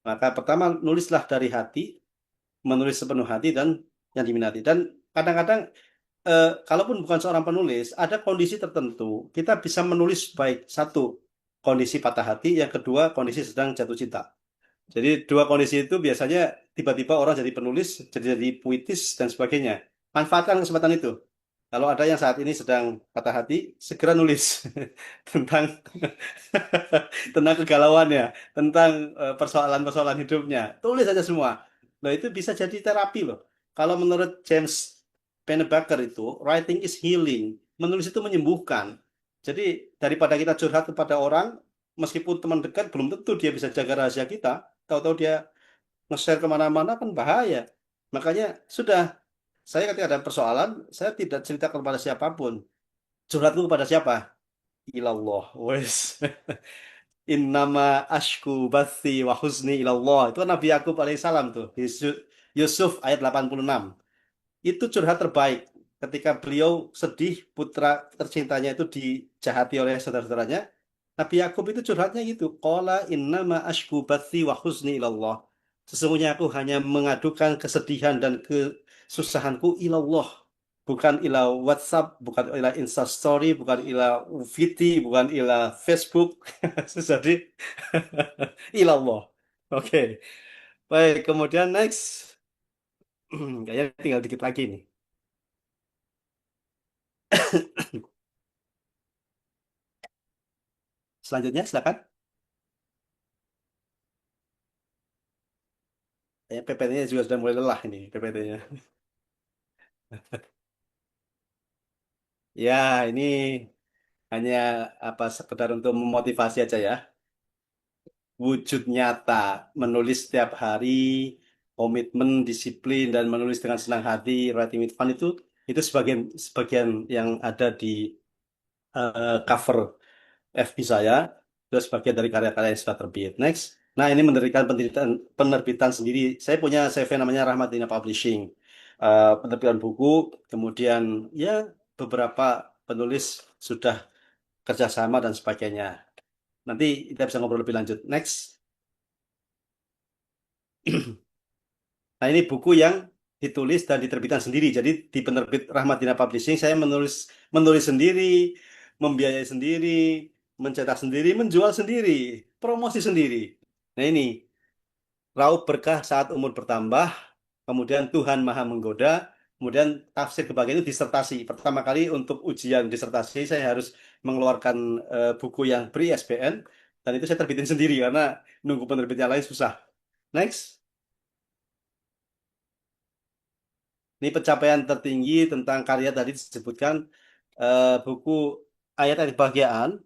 Maka pertama, nulislah dari hati, menulis sepenuh hati, dan yang diminati. Dan kadang-kadang, kalaupun bukan seorang penulis, ada kondisi tertentu. Kita bisa menulis baik. Satu, kondisi patah hati. Yang kedua, kondisi sedang jatuh cinta. Jadi dua kondisi itu biasanya tiba-tiba orang jadi penulis, jadi puitis dan sebagainya. Manfaatkan kesempatan itu. Kalau ada yang saat ini sedang patah hati, segera nulis tentang tentang kegalauannya, tentang persoalan-persoalan hidupnya. Tulis aja semua. Nah, itu bisa jadi terapi loh. Kalau menurut James Pennebaker itu, writing is healing. Menulis itu menyembuhkan. Jadi daripada kita curhat kepada orang, meskipun teman dekat, belum tentu dia bisa jaga rahasia kita. Tahu-tahu dia nge-share kemana-mana kan bahaya. Makanya sudah, saya ketika ada persoalan, saya tidak cerita kepada siapapun. Curhatku kepada siapa? Ilallah. Wes. Innama ashku bathi wa huzni ilallah. Itu kan Nabi Yakub alaihissalam tuh. Yusuf ayat 86. Itu curhat terbaik. Ketika beliau sedih, putra tercintanya itu dijahati oleh saudara-saudaranya. Nabi Yakub itu curhatnya gitu. Qala innama ashku bathi wa huzni ilallah. Sesungguhnya aku hanya mengadukan kesedihan dan kesusahanku ilallah. Bukan ila WhatsApp, bukan ila Instastory, bukan ila VT, bukan ila Facebook. Jadi ilallah. Oke. Baik, kemudian next. Kayaknya tinggal dikit lagi nih. selanjutnya silakan. PPT-nya juga sudah mulai lelah ini PPT-nya. Ya, ini hanya apa sekedar untuk memotivasi aja ya. Wujud nyata, menulis setiap hari, komitmen, disiplin, dan menulis dengan senang hati, writing with fun itu sebagian sebagian yang ada di cover FB saya, terus bagian dari karya-karya yang sudah terbit. Next. Nah, ini menerbitkan penerbitan sendiri. Saya punya CV namanya Rahmatina Publishing. Penerbitan buku, kemudian ya beberapa penulis sudah kerjasama dan sebagainya. Nanti kita bisa ngobrol lebih lanjut. Next. Nah, ini buku yang ditulis dan diterbitkan sendiri. Jadi di penerbit Rahmatina Publishing saya menulis sendiri, membiayai sendiri, mencetak sendiri, menjual sendiri, promosi sendiri. Nah, ini raup berkah saat umur bertambah, kemudian Tuhan Maha Menggoda, kemudian tafsir kebahagiaan itu disertasi. Pertama kali untuk ujian disertasi saya harus mengeluarkan buku yang ber-ISBN dan itu saya terbitin sendiri karena nunggu penerbitnya lain susah. Next. Ini pencapaian tertinggi tentang karya tadi disebutkan buku Ayat-Ayat Kebahagiaan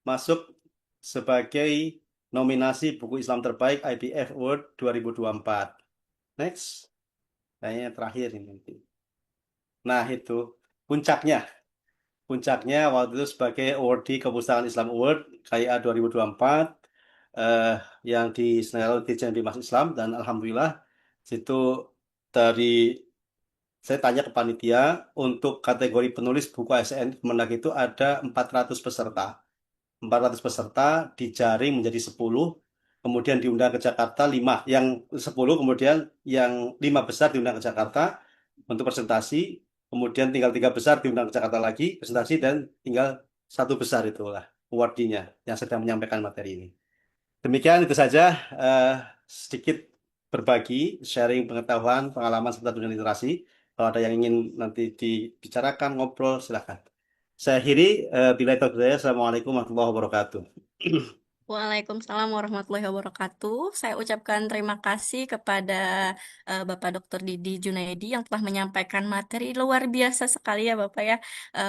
masuk sebagai nominasi buku Islam terbaik IBF Award 2024. Next. Kayaknya terakhir ini nanti. Nah, itu puncaknya. Puncaknya waktu itu sebagai awardee Kepustakaan Islam Award KIA 2024 yang diselenggarakan di Dirjen Bimas Islam dan alhamdulillah situ dari saya tanya ke panitia untuk kategori penulis buku ASN Kemenag itu ada 400 peserta. 400 peserta dijaring menjadi 10, kemudian diundang ke Jakarta 5, yang 10 kemudian yang 5 besar diundang ke Jakarta untuk presentasi, kemudian tinggal 3 besar diundang ke Jakarta lagi presentasi dan tinggal 1 besar itulah awardee-nya yang sedang menyampaikan materi ini. Demikian itu saja sedikit berbagi, sharing pengetahuan, pengalaman seputar dunia literasi. Kalau ada yang ingin nanti dibicarakan, ngobrol, silakan. Saya akhiri, bila itu saya. Assalamualaikum warahmatullahi wabarakatuh. Waalaikumsalam warahmatullahi wabarakatuh. Saya ucapkan terima kasih kepada Bapak Dr. Didi Junaidi yang telah menyampaikan materi luar biasa sekali ya Bapak ya.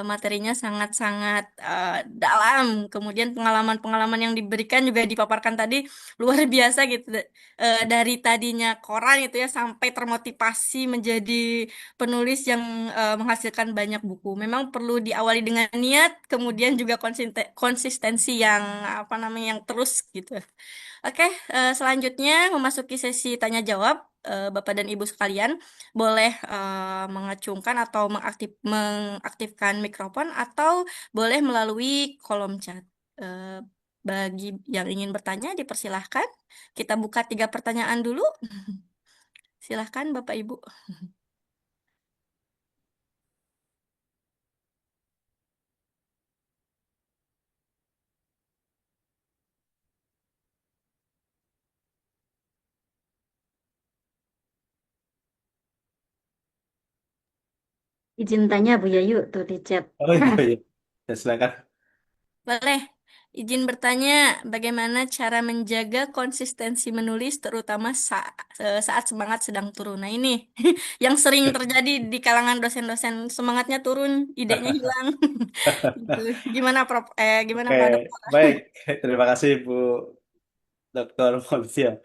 Materinya sangat-sangat dalam. Kemudian pengalaman-pengalaman yang diberikan juga dipaparkan tadi luar biasa gitu. Dari tadinya koran itu ya sampai termotivasi menjadi penulis yang menghasilkan banyak buku. Memang perlu diawali dengan niat, kemudian juga konsistensi yang apa namanya yang terus gitu. Oke, selanjutnya memasuki sesi tanya jawab. Bapak dan Ibu sekalian boleh mengacungkan atau mengaktifkan mikrofon atau boleh melalui kolom chat. Bagi yang ingin bertanya dipersilahkan. Kita buka 3 pertanyaan dulu. Silahkan Bapak Ibu. Izin tanya Bu Yayu tuh di chat. Oh iya, iya. Ya, silakan. Boleh. Izin bertanya, bagaimana cara menjaga konsistensi menulis terutama saat semangat sedang turun? Nah ini yang sering terjadi di kalangan dosen-dosen, semangatnya turun, idenya hilang. Gitu. Gimana Prof? Gimana Oke, Pak Dokter? baik. Terima kasih Bu Dr. Fausia.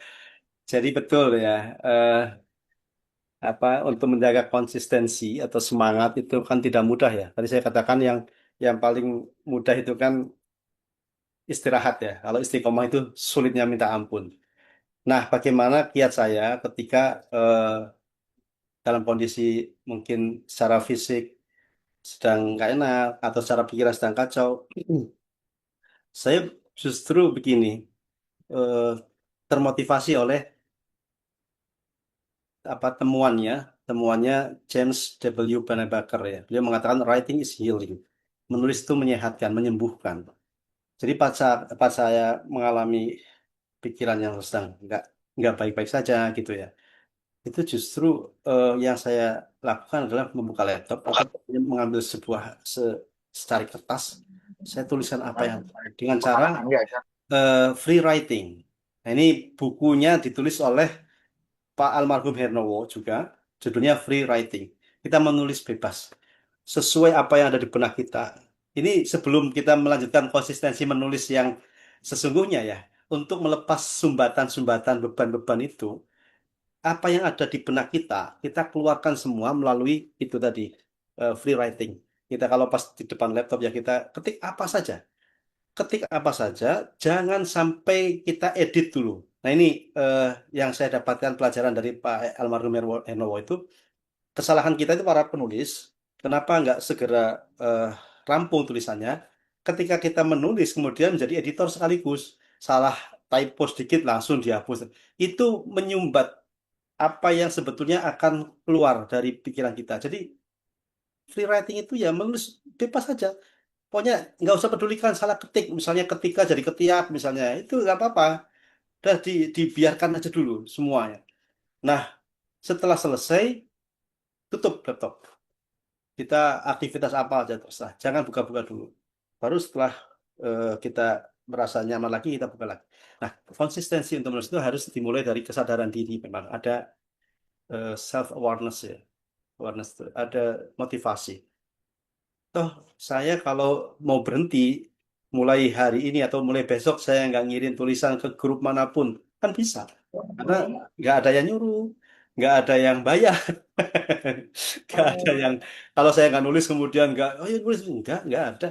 Jadi betul ya, apa untuk menjaga konsistensi atau semangat itu kan tidak mudah ya. Tadi saya katakan yang paling mudah itu kan istirahat ya. Kalau istiqomah itu sulitnya minta ampun. Nah, bagaimana kiat saya ketika dalam kondisi mungkin secara fisik sedang nggak enak atau secara pikiran sedang kacau, saya justru begini, eh, termotivasi oleh apa temuannya James W. Pennebaker ya. Beliau mengatakan writing is healing. Menulis itu menyehatkan, menyembuhkan. Jadi pas saya mengalami pikiran yang sedang nggak baik-baik saja gitu ya. Itu justru yang saya lakukan adalah membuka laptop atau mengambil secari kertas, Saya tuliskan apa yang dengan cara free writing. Nah, ini bukunya ditulis oleh Pak almarhum Hernowo juga, judulnya Free Writing. Kita menulis bebas sesuai apa yang ada di benak kita. Ini sebelum kita melanjutkan konsistensi menulis yang sesungguhnya ya, untuk melepas sumbatan-sumbatan beban-beban itu, apa yang ada di benak kita keluarkan semua melalui itu tadi, free writing. Kita kalau pas di depan laptop ya kita ketik apa saja. Ketik apa saja, jangan sampai kita edit dulu. Nah ini eh, yang saya dapatkan pelajaran dari Pak almarhum Hernowo itu, kesalahan kita itu para penulis, kenapa nggak segera eh, rampung tulisannya? Ketika kita menulis kemudian menjadi editor sekaligus, salah typo sedikit langsung dihapus. Itu menyumbat apa yang sebetulnya akan keluar dari pikiran kita. Jadi free writing itu ya menulis bebas saja. Pokoknya nggak usah pedulikan salah ketik, misalnya ketika jadi ketiak misalnya, itu nggak apa-apa. Udah dibiarkan aja dulu semuanya. Nah, setelah selesai, tutup laptop. Kita aktivitas apa aja terserah. Jangan buka-buka dulu. Baru setelah kita merasa nyaman lagi, kita buka lagi. Nah, konsistensi untuk menulis itu harus dimulai dari kesadaran diri. Memang ada self awareness ya, awareness itu ada motivasi. Toh saya kalau mau berhenti mulai hari ini atau mulai besok saya nggak ngirim tulisan ke grup manapun kan bisa, karena nggak ada yang nyuruh, nggak ada yang bayar, nggak ada yang kalau saya nggak nulis kemudian nggak oh ya nulis nggak ada.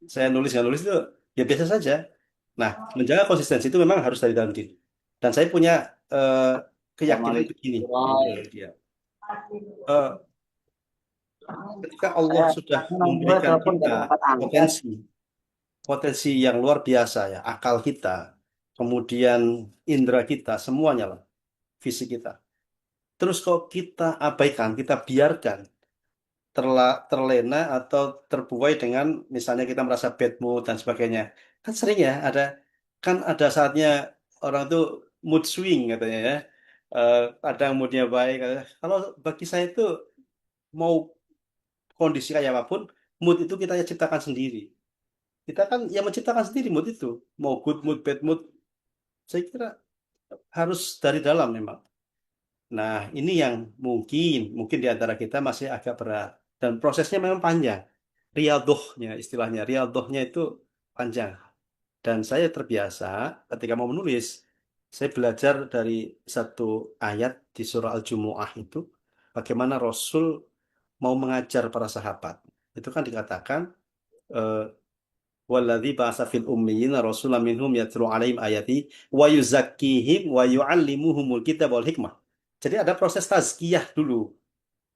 Saya nulis nggak nulis itu ya biasa saja. Nah, menjaga konsistensi itu memang harus dari dalam diri. Dan saya punya eh, keyakinan begini, dia. Ketika Allah sudah memberikan kita potensi, potensi yang luar biasa ya, akal kita, kemudian indera kita, semuanya lah, fisik kita. Terus kalau kita abaikan, kita biarkan terlena atau terbuai dengan misalnya kita merasa bad mood dan sebagainya. Kan sering ya kan ada saatnya orang tuh mood swing katanya ya. Eh, Kadang moodnya baik. Kalau bagi saya itu mau kondisi kayak apapun, mood itu kita yang ciptakan sendiri. Kita kan yang menciptakan sendiri mood itu. Mau good mood, bad mood, saya kira harus dari dalam memang. Nah, ini yang mungkin di antara kita masih agak berat. Dan prosesnya memang panjang. Riadohnya, istilahnya. Riadohnya itu panjang. Dan saya terbiasa ketika mau menulis, saya belajar dari satu ayat di surah Al-Jumu'ah itu, bagaimana Rasul mau mengajar para sahabat. Itu kan dikatakan, eh, Walladzi ba'atsa fil ummiyina rasulan minhum yatlu 'alaihim ayati wa yuzakkihim wa yu'allimuhumul kitab wal hikmah. Jadi ada proses tazkiyah dulu.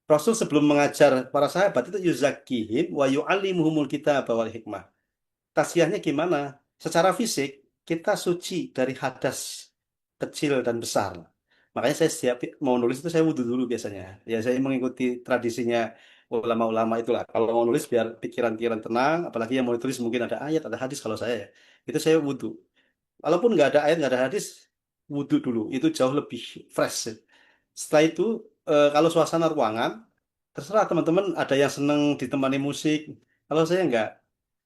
Rasul sebelum mengajar para sahabat itu yuzakkihim wa yu'allimuhumul kitab wal hikmah. Tazkiyahnya gimana? Secara fisik kita suci dari hadas kecil dan besar. Makanya saya setiap mau nulis itu saya wudhu dulu biasanya. Ya saya mengikuti tradisinya ulama-ulama itulah. Kalau mau nulis biar pikiran-pikiran tenang, apalagi yang mau ditulis mungkin ada ayat, ada hadis kalau saya ya. Itu saya wudhu. Walaupun nggak ada ayat, nggak ada hadis, wudhu dulu. Itu jauh lebih fresh. Setelah itu, kalau suasana ruangan, terserah teman-teman ada yang seneng ditemani musik. Kalau saya nggak,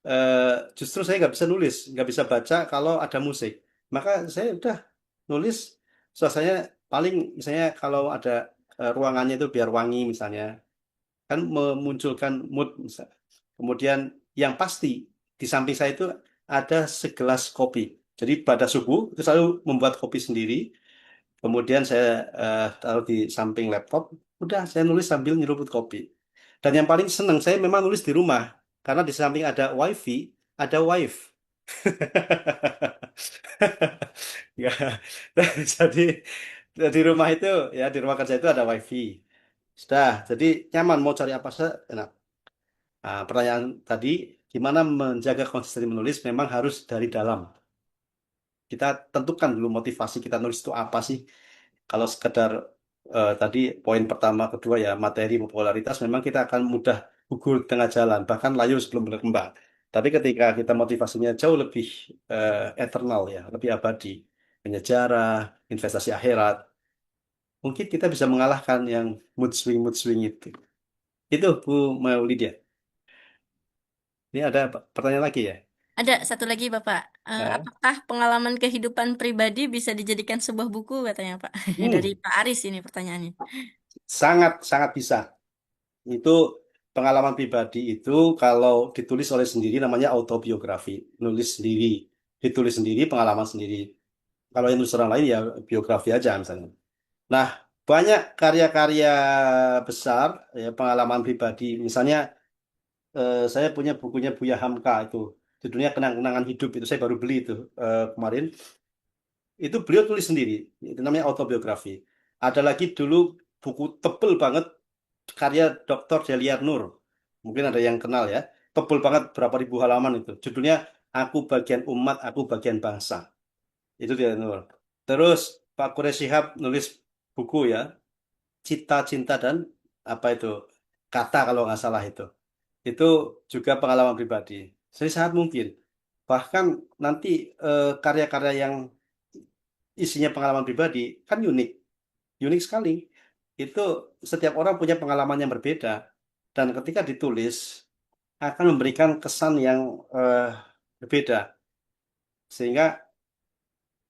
eh, justru saya nggak bisa nulis, nggak bisa baca kalau ada musik. Maka saya udah nulis suasananya paling misalnya kalau ada ruangannya itu biar wangi misalnya, kan memunculkan mood misalnya. Kemudian yang pasti di samping saya itu ada segelas kopi. Jadi pada subuh itu selalu membuat kopi sendiri. Kemudian saya taruh di samping laptop. Udah saya nulis sambil nyeruput kopi. Dan yang paling senang saya memang nulis di rumah karena di samping ada wifi, ada wife. Ya, jadi di rumah itu ya di rumah kerja itu ada wifi. Sudah, jadi nyaman mau cari apa saja enak. Nah, pertanyaan tadi, gimana menjaga konsistensi menulis memang harus dari dalam. Kita tentukan dulu motivasi kita nulis itu apa sih. Kalau sekedar tadi poin pertama, kedua ya materi popularitas, memang kita akan mudah gugur di tengah jalan, bahkan layu sebelum berkembang. Tapi ketika kita motivasinya jauh lebih eternal ya, lebih abadi, menyejarah, investasi akhirat, mungkin kita bisa mengalahkan yang mood swing itu. Itu Bu Maulidia. Ini ada pertanyaan lagi ya? Ada satu lagi Bapak. Nah, Apakah pengalaman kehidupan pribadi bisa dijadikan sebuah buku katanya Pak? Dari hmm, Pak Aris ini pertanyaannya. sangat sangat bisa. Itu pengalaman pribadi itu kalau ditulis oleh sendiri namanya autobiografi, nulis sendiri, ditulis sendiri, pengalaman sendiri. Kalau yang nulis orang lain ya biografi aja misalnya. Nah, banyak karya-karya besar, ya, pengalaman pribadi. Misalnya, saya punya bukunya Buya Hamka itu, judulnya Kenang-kenangan Hidup itu saya baru beli itu kemarin. Itu beliau tulis sendiri, itu namanya autobiografi. Ada lagi dulu buku tebel banget karya Dr. Deliar Nur. Mungkin ada yang kenal ya. Tebel banget berapa ribu halaman itu. Judulnya Aku Bagian Umat, Aku Bagian Bangsa. Itu dia Nur. Terus Pak Quraish Shihab nulis buku ya, Cita, Cinta dan apa itu? Kata kalau nggak salah itu. Itu juga pengalaman pribadi. Jadi sangat mungkin. Bahkan nanti karya-karya yang isinya pengalaman pribadi kan unik, unik sekali. Itu setiap orang punya pengalaman yang berbeda dan ketika ditulis akan memberikan kesan yang berbeda sehingga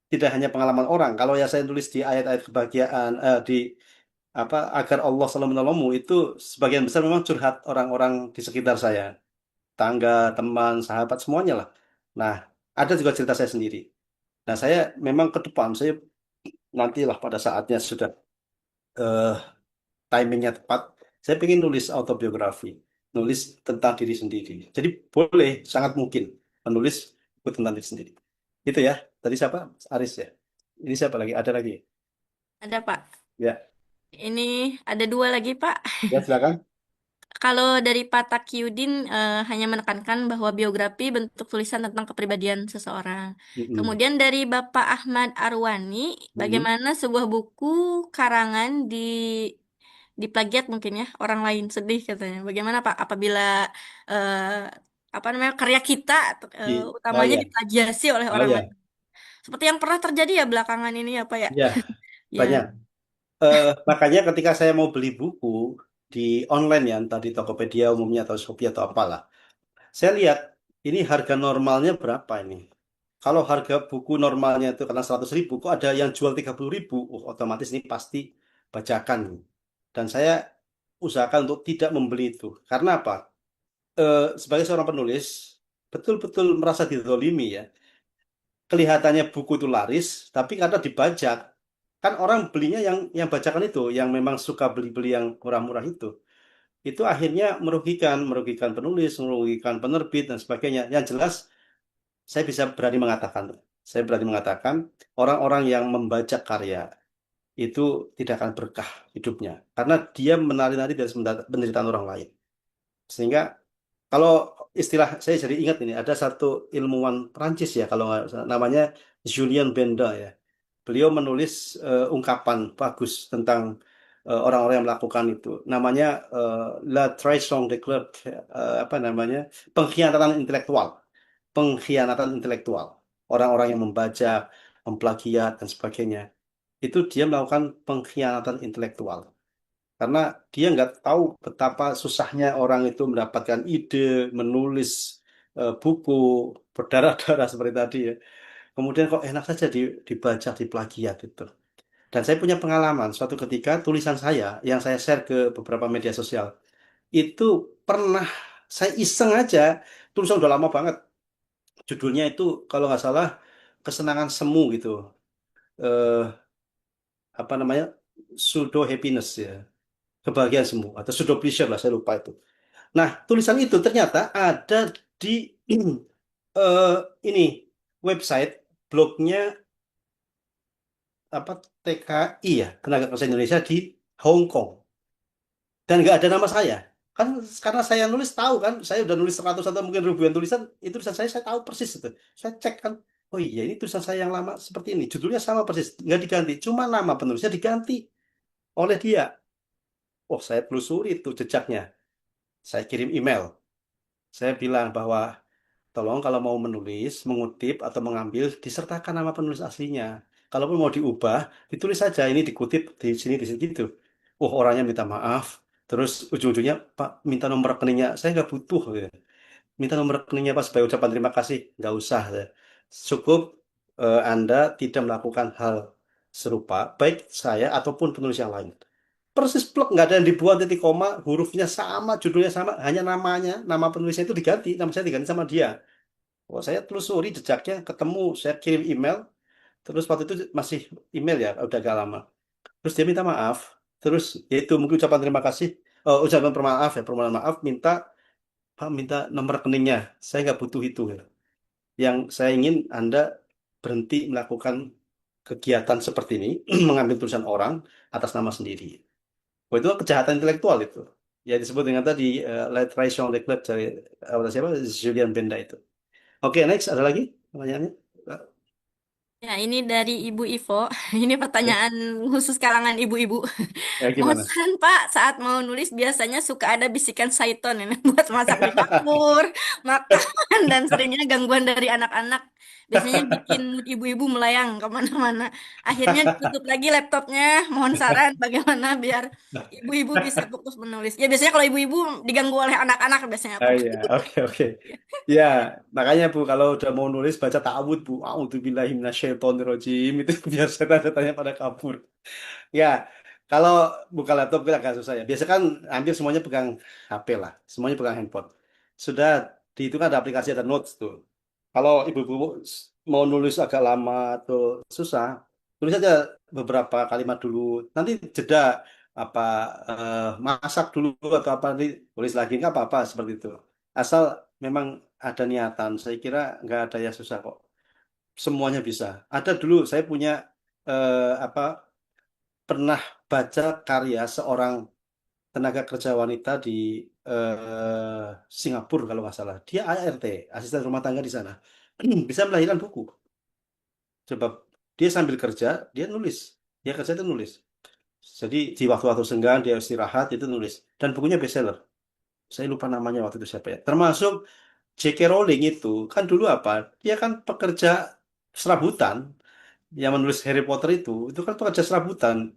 tidak hanya pengalaman orang. Kalau ya saya tulis di ayat-ayat kebahagiaan di apa agar Allah selalu menolongmu itu sebagian besar memang curhat orang-orang di sekitar saya, tangga, teman, sahabat semuanya lah. Nah, ada juga cerita saya sendiri. Nah, saya memang ke depan saya nantilah pada saatnya sudah eh, timingnya tepat, saya ingin nulis autobiografi, nulis tentang diri sendiri. Jadi boleh, sangat mungkin menulis buku tentang diri sendiri. Itu ya. Tadi siapa? Aris ya. Ini siapa lagi? Ada lagi? Ada Pak. Ya, Ini ada dua lagi Pak. ya silakan. Kalau dari Pak Taqiyuddin hanya menekankan bahwa biografi bentuk tulisan tentang kepribadian seseorang. Mm-mm. Kemudian dari Bapak Ahmad Arwani, Mm-mm. bagaimana sebuah buku karangan diplagiat mungkin ya orang lain sedih katanya. Bagaimana Pak apabila eh, apa namanya karya kita Oh utamanya ya, diplagiasi oleh oh orang lain. ya, Seperti yang pernah terjadi ya belakangan ini ya Pak ya. ya Ya, banyak. Makanya ketika saya mau beli buku di online ya, entah di Tokopedia umumnya atau Shopee atau apalah, saya lihat ini harga normalnya berapa ini. Kalau harga buku normalnya itu karena 100.000, kok ada yang jual 30.000, oh, otomatis ini pasti bajakan. Dan saya usahakan untuk tidak membeli itu. Karena apa? Sebagai seorang penulis, betul-betul merasa dizolimi ya. Kelihatannya buku itu laris, tapi karena dibajak, kan orang belinya yang bajakan itu, yang memang suka beli-beli yang murah-murah itu akhirnya merugikan penulis, merugikan penerbit dan sebagainya. Yang jelas saya berani mengatakan orang-orang yang membajak karya itu tidak akan berkah hidupnya karena dia menari-nari dari penderitaan orang lain. Sehingga kalau istilah saya jadi ingat ini ada satu ilmuwan Prancis ya kalau nggak salah, namanya Julien Benda ya. Beliau menulis ungkapan bagus tentang orang-orang yang melakukan itu. Namanya La Trahison de Clerc, apa namanya pengkhianatan intelektual, pengkhianatan intelektual. Orang-orang yang membajak, memplagiat dan sebagainya itu dia melakukan pengkhianatan intelektual karena dia nggak tahu betapa susahnya orang itu mendapatkan ide, menulis buku berdarah-darah seperti tadi ya. Kemudian kok enak saja dibaca, diplagiat itu. Dan saya punya pengalaman, suatu ketika tulisan saya yang saya share ke beberapa media sosial, itu pernah saya iseng aja, tulisan udah lama banget. Judulnya itu kalau nggak salah Kesenangan Semu gitu. Eh, apa namanya? Pseudo happiness ya. Kebahagiaan semu atau pseudo pleasure lah, saya lupa itu. Nah, tulisan itu ternyata ada di eh, ini website blognya apa TKI ya, Tenaga Kerja Indonesia di Hong Kong. Dan nggak ada nama saya. Kan karena saya nulis tahu kan, saya udah nulis 100 atau mungkin ribuan tulisan, itu tulisan saya tahu persis itu. Saya cek kan, oh iya ini tulisan saya yang lama seperti ini. Judulnya sama persis, nggak diganti. Cuma nama penulisnya diganti oleh dia. Oh, saya telusuri itu jejaknya. Saya kirim email. Saya bilang bahwa tolong kalau mau menulis, mengutip atau mengambil, disertakan nama penulis aslinya. Kalaupun mau diubah, ditulis saja ini dikutip di sini gitu. Oh, orangnya minta maaf. Terus ujung-ujungnya, Pak, minta nomor rekeningnya. Saya nggak butuh. Gitu. minta nomor rekeningnya Pak sebagai ucapan terima kasih. Nggak usah. Cukup Anda tidak melakukan hal serupa, baik saya ataupun penulis yang lain. Persis plek, nggak ada yang dibuang titik koma, hurufnya sama, judulnya sama, hanya namanya, nama penulisnya itu diganti, nama saya diganti sama dia. Oh, saya telusuri jejaknya, ketemu, saya kirim email, terus waktu itu masih email ya, udah agak lama. Terus dia minta maaf, terus yaitu mungkin ucapan terima kasih, ucapan permaaf ya, permohonan maaf, minta Pak minta nomor rekeningnya. Saya nggak butuh itu ya. Yang saya ingin Anda berhenti melakukan kegiatan seperti ini, mengambil tulisan orang atas nama sendiri. Oh, itu kejahatan intelektual itu. Ya disebut dengan tadi literature neglect dari siapa? Julian Benda itu. Oke, next ada lagi pertanyaannya? Ya, ini dari Ibu Ivo. Ini Ya, pertanyaan khusus kalangan ibu-ibu. ya gimana? Bosan, Pak, saat mau nulis biasanya suka ada bisikan Saiton ini buat masak di dapur, makan, dan seringnya gangguan dari anak-anak. Biasanya bikin mood ibu-ibu melayang kemana-mana. Akhirnya ditutup lagi laptopnya. Mohon saran bagaimana biar ibu-ibu bisa fokus menulis. Ya, biasanya kalau ibu-ibu diganggu oleh anak-anak biasanya, Ah Pak. iya, oke oke. Ya, makanya Bu kalau udah mau nulis baca ta'awudz Bu. A'udzubillahi minasyaitonirrajim itu biar setan-setannya pada kabur. Ya, kalau buka laptop itu agak susah ya. Biasa kan hampir semuanya pegang HP lah, semuanya pegang handphone. Sudah di itu kan ada aplikasi ada notes tuh. Kalau ibu-ibu mau nulis agak lama tuh susah, tulis aja beberapa kalimat dulu. Nanti jeda apa masak dulu atau apa nanti tulis lagi nggak apa-apa seperti itu. Asal memang ada niatan. Saya kira nggak ada yang susah kok. Semuanya bisa. Ada dulu saya punya apa pernah baca karya seorang tenaga kerja wanita di Singapura kalau nggak salah. Dia ART, asisten rumah tangga di sana. Bisa melahirkan buku. Coba dia sambil kerja, dia nulis. Dia kerja itu nulis. Jadi di waktu-waktu senggang dia istirahat itu nulis. Dan bukunya bestseller. Saya lupa namanya waktu itu siapa ya. Termasuk J.K. Rowling itu kan dulu apa? Dia kan pekerja serabutan yang menulis Harry Potter itu kan pekerja serabutan.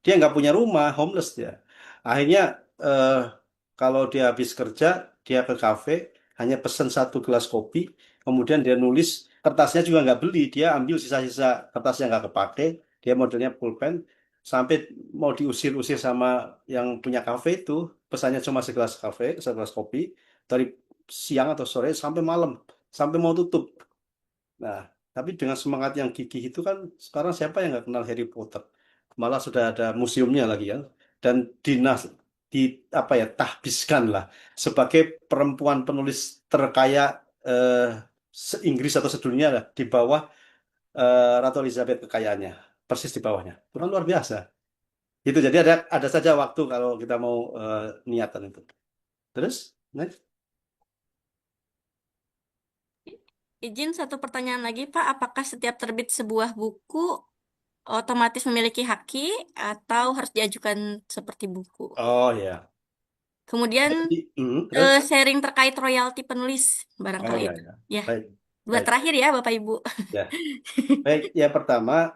Dia nggak punya rumah, homeless dia. Akhirnya eh, kalau dia habis kerja, dia ke kafe, hanya pesen satu gelas kopi, kemudian dia nulis, kertasnya juga nggak beli, dia ambil sisa-sisa kertas yang nggak kepake, dia modelnya pulpen, sampai mau diusir-usir sama yang punya kafe itu, pesannya cuma segelas kafe, segelas kopi, dari siang atau sore sampai malam, sampai mau tutup. Nah, tapi dengan semangat yang gigih itu kan sekarang siapa yang nggak kenal Harry Potter? Malah sudah ada museumnya lagi kan. Dan dinas di apa ya tahbiskan lah sebagai perempuan penulis terkaya se-Inggris atau sedunia lah di bawah Ratu Elizabeth kekayaannya, persis di bawahnya. Itu kan luar biasa. Itu jadi ada saja waktu kalau kita mau niatan itu. Terus, next. Izin satu pertanyaan lagi, Pak. Apakah setiap terbit sebuah buku otomatis memiliki haki atau harus diajukan seperti buku? Oh ya. Kemudian Jadi, terus? sharing terkait royalti penulis Oh barangkali ya itu. ya. Ya, Baik, dua baik. terakhir ya Bapak Ibu. Ya. Baik, yang pertama,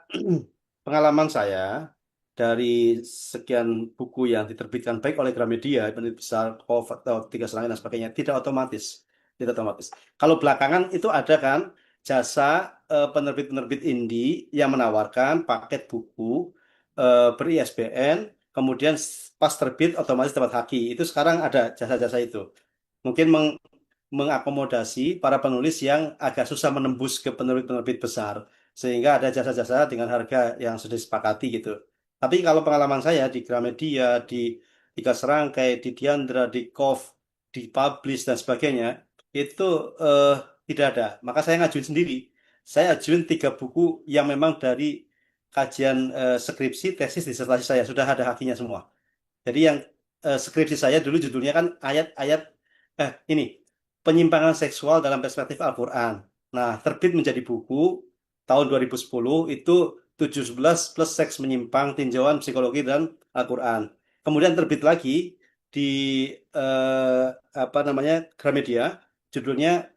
pengalaman saya dari sekian buku yang diterbitkan baik oleh Gramedia, penerbit besar, Kof, atau Tiga Serangan dan sebagainya, tidak otomatis. Tidak otomatis. Kalau belakangan itu ada kan jasa penerbit-penerbit indie yang menawarkan paket buku ber-ISBN, kemudian pas terbit otomatis dapat haki. Itu sekarang ada jasa-jasa itu. Mungkin mengakomodasi para penulis yang agak susah menembus ke penerbit-penerbit besar, sehingga ada jasa-jasa dengan harga yang sudah disepakati gitu. Tapi kalau pengalaman saya di Gramedia, di Tiga Serangkai, di Diandra, di Kof, di Publish dan sebagainya, itu eh, tidak ada. Maka saya ngajuin sendiri. Saya ajuin 3 buku yang memang dari kajian skripsi, tesis, disertasi saya sudah ada hakinya semua. Jadi yang skripsi saya dulu judulnya kan ayat-ayat ini penyimpangan seksual dalam perspektif Al-Quran. Nah, terbit menjadi buku tahun 2010 itu 17 plus seks menyimpang tinjauan psikologi dan Al-Quran. Kemudian terbit lagi di eh, apa namanya Gramedia, judulnya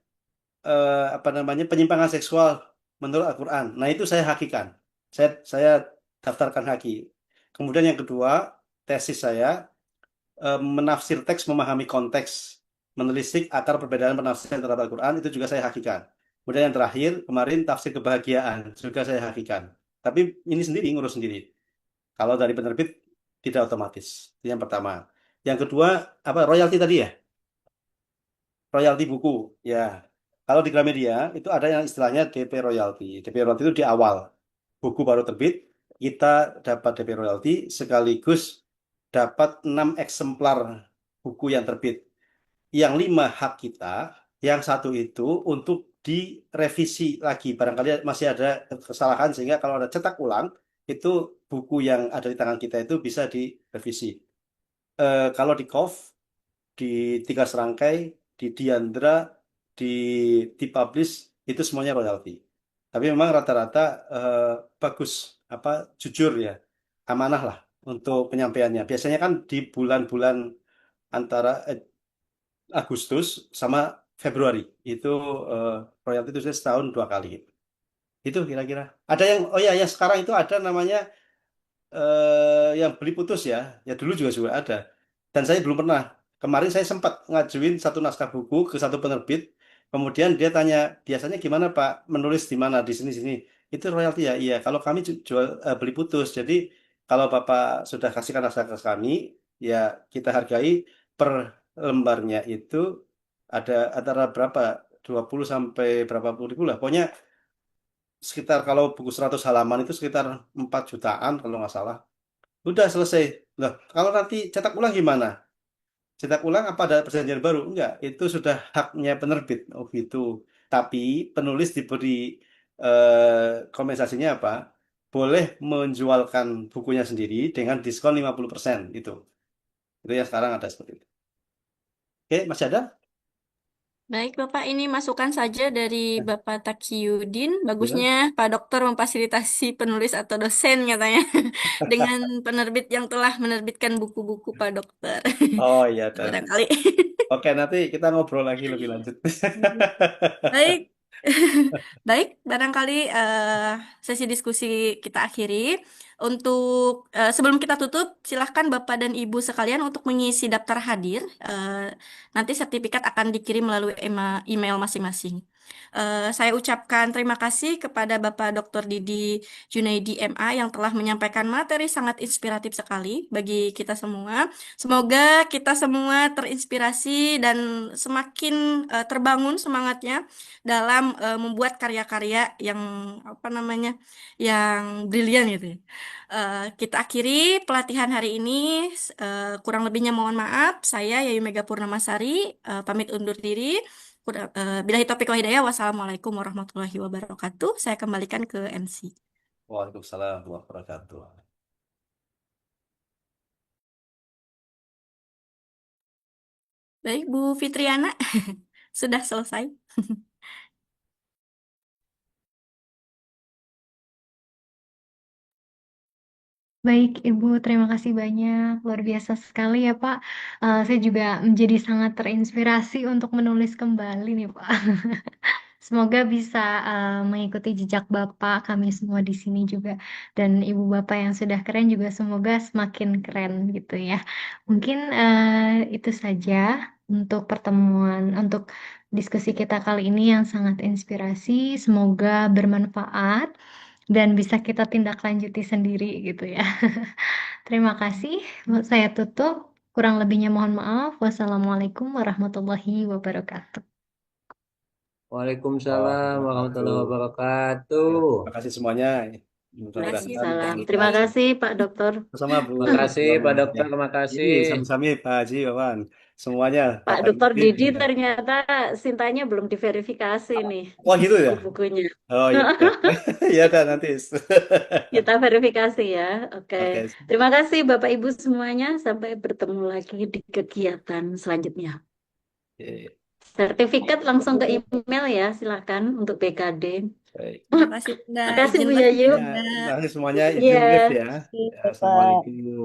apa namanya penyimpangan seksual menurut Al-Quran. Nah, itu saya hakikan. Saya daftarkan haki. Kemudian yang kedua, tesis saya menafsir teks memahami konteks menelisik akar perbedaan penafsiran terhadap Al-Quran itu juga saya hakikan. Kemudian yang terakhir kemarin tafsir kebahagiaan juga saya hakikan. Tapi ini sendiri ngurus sendiri. Kalau dari penerbit tidak otomatis. Itu yang pertama. Yang kedua apa royalti tadi ya? Royalti buku ya. Kalau di Gramedia itu ada yang istilahnya DP royalti. DP royalti itu di awal buku baru terbit kita dapat DP royalti sekaligus dapat 6 eksemplar buku yang terbit. Yang 5 hak kita, yang 1 itu untuk direvisi lagi. Barangkali masih ada kesalahan sehingga kalau ada cetak ulang itu buku yang ada di tangan kita itu bisa direvisi. Kalau di KOF, di 3 serangkai, di Diandra, di publish itu semuanya royalti. Tapi memang rata-rata bagus, apa jujur ya, amanah lah untuk penyampaiannya. Biasanya kan di bulan-bulan antara Agustus sama Februari itu royalti itu setahun 2 kali. Itu kira-kira. Ada yang oh ya yang sekarang itu ada namanya yang beli putus ya. Ya dulu juga ada. Dan saya belum pernah. Kemarin saya sempat ngajuin satu naskah buku ke satu penerbit. Kemudian dia tanya, biasanya gimana Pak? Menulis di mana? Di sini-sini. Itu royalti ya? Iya. Kalau kami jual beli putus. Jadi kalau Bapak sudah kasihkan naskah ke kami, ya kita hargai per lembarnya itu ada antara berapa? 20 sampai berapa puluh ribu lah. Pokoknya sekitar kalau buku 100 halaman itu sekitar 4 jutaan kalau nggak salah. Udah selesai. Loh, kalau nanti cetak ulang gimana? Cetak ulang apa ada perjanjian baru? Enggak, itu sudah haknya penerbit. Oh gitu. Tapi penulis diberi kompensasinya apa? Boleh menjualkan bukunya sendiri dengan diskon 50% itu. Itu yang sekarang ada seperti itu. Oke, masih ada? Baik, Bapak, ini masukan saja dari Bapak Taqiyuddin. Ya. Bagusnya Pak Dokter memfasilitasi penulis atau dosen katanya dengan penerbit yang telah menerbitkan buku-buku Pak Dokter. Oh iya, Barangkali. Oke, nanti kita ngobrol lagi lebih lanjut. Baik. Baik, barangkali sesi diskusi kita akhiri. Untuk sebelum kita tutup, silahkan Bapak dan Ibu sekalian untuk mengisi daftar hadir. Nanti sertifikat akan dikirim melalui email masing-masing. Saya ucapkan terima kasih kepada Bapak Dr. Didi Junaidi MA yang telah menyampaikan materi sangat inspiratif sekali bagi kita semua. Semoga kita semua terinspirasi dan semakin terbangun semangatnya dalam membuat karya-karya yang apa namanya yang brilian gitu ya. Kita akhiri pelatihan hari ini. Kurang lebihnya mohon maaf. Saya Yayu Mega Purnamasari pamit undur diri. Billahi taufiq wal hidayah. Wassalamualaikum warahmatullahi wabarakatuh. Saya kembalikan ke MC. Waalaikumsalam warahmatullahi wabarakatuh. Baik, Bu Fitriana, sudah selesai. Baik, Ibu, terima kasih banyak. Luar biasa sekali ya, Pak. Saya juga menjadi sangat terinspirasi untuk menulis kembali nih, Pak. Semoga bisa mengikuti jejak Bapak, kami semua di sini juga. Dan Ibu Bapak yang sudah keren juga semoga semakin keren gitu ya. Mungkin itu saja untuk untuk diskusi kita kali ini yang sangat inspirasi. Semoga bermanfaat dan bisa kita tindak lanjuti sendiri gitu ya. Terima kasih. Saya tutup. Kurang lebihnya mohon maaf. Wassalamualaikum warahmatullahi wabarakatuh. Waalaikumsalam warahmatullahi wabarakatuh. Terima kasih semuanya. Salam. Terima kasih Pak Dokter. Sama Bu. Terima kasih Pak Dokter, terima kasih. Sami-sami Pak Haji, Wawan. Semuanya. Pak Dokter Didi ternyata Sintanya belum diverifikasi nih. Wah gitu ya? Bukunya. Oh iya. Iya dah nanti. Kita verifikasi ya. Oke. Oke. Terima kasih Bapak Ibu semuanya. Sampai bertemu lagi di kegiatan selanjutnya. Oke. Sertifikat langsung ke email ya, silakan untuk BKD. Baik. Terima kasih, Terima kasih Bu izin Yayu. Terima kasih semuanya. Iya. Ya. Assalamualaikum.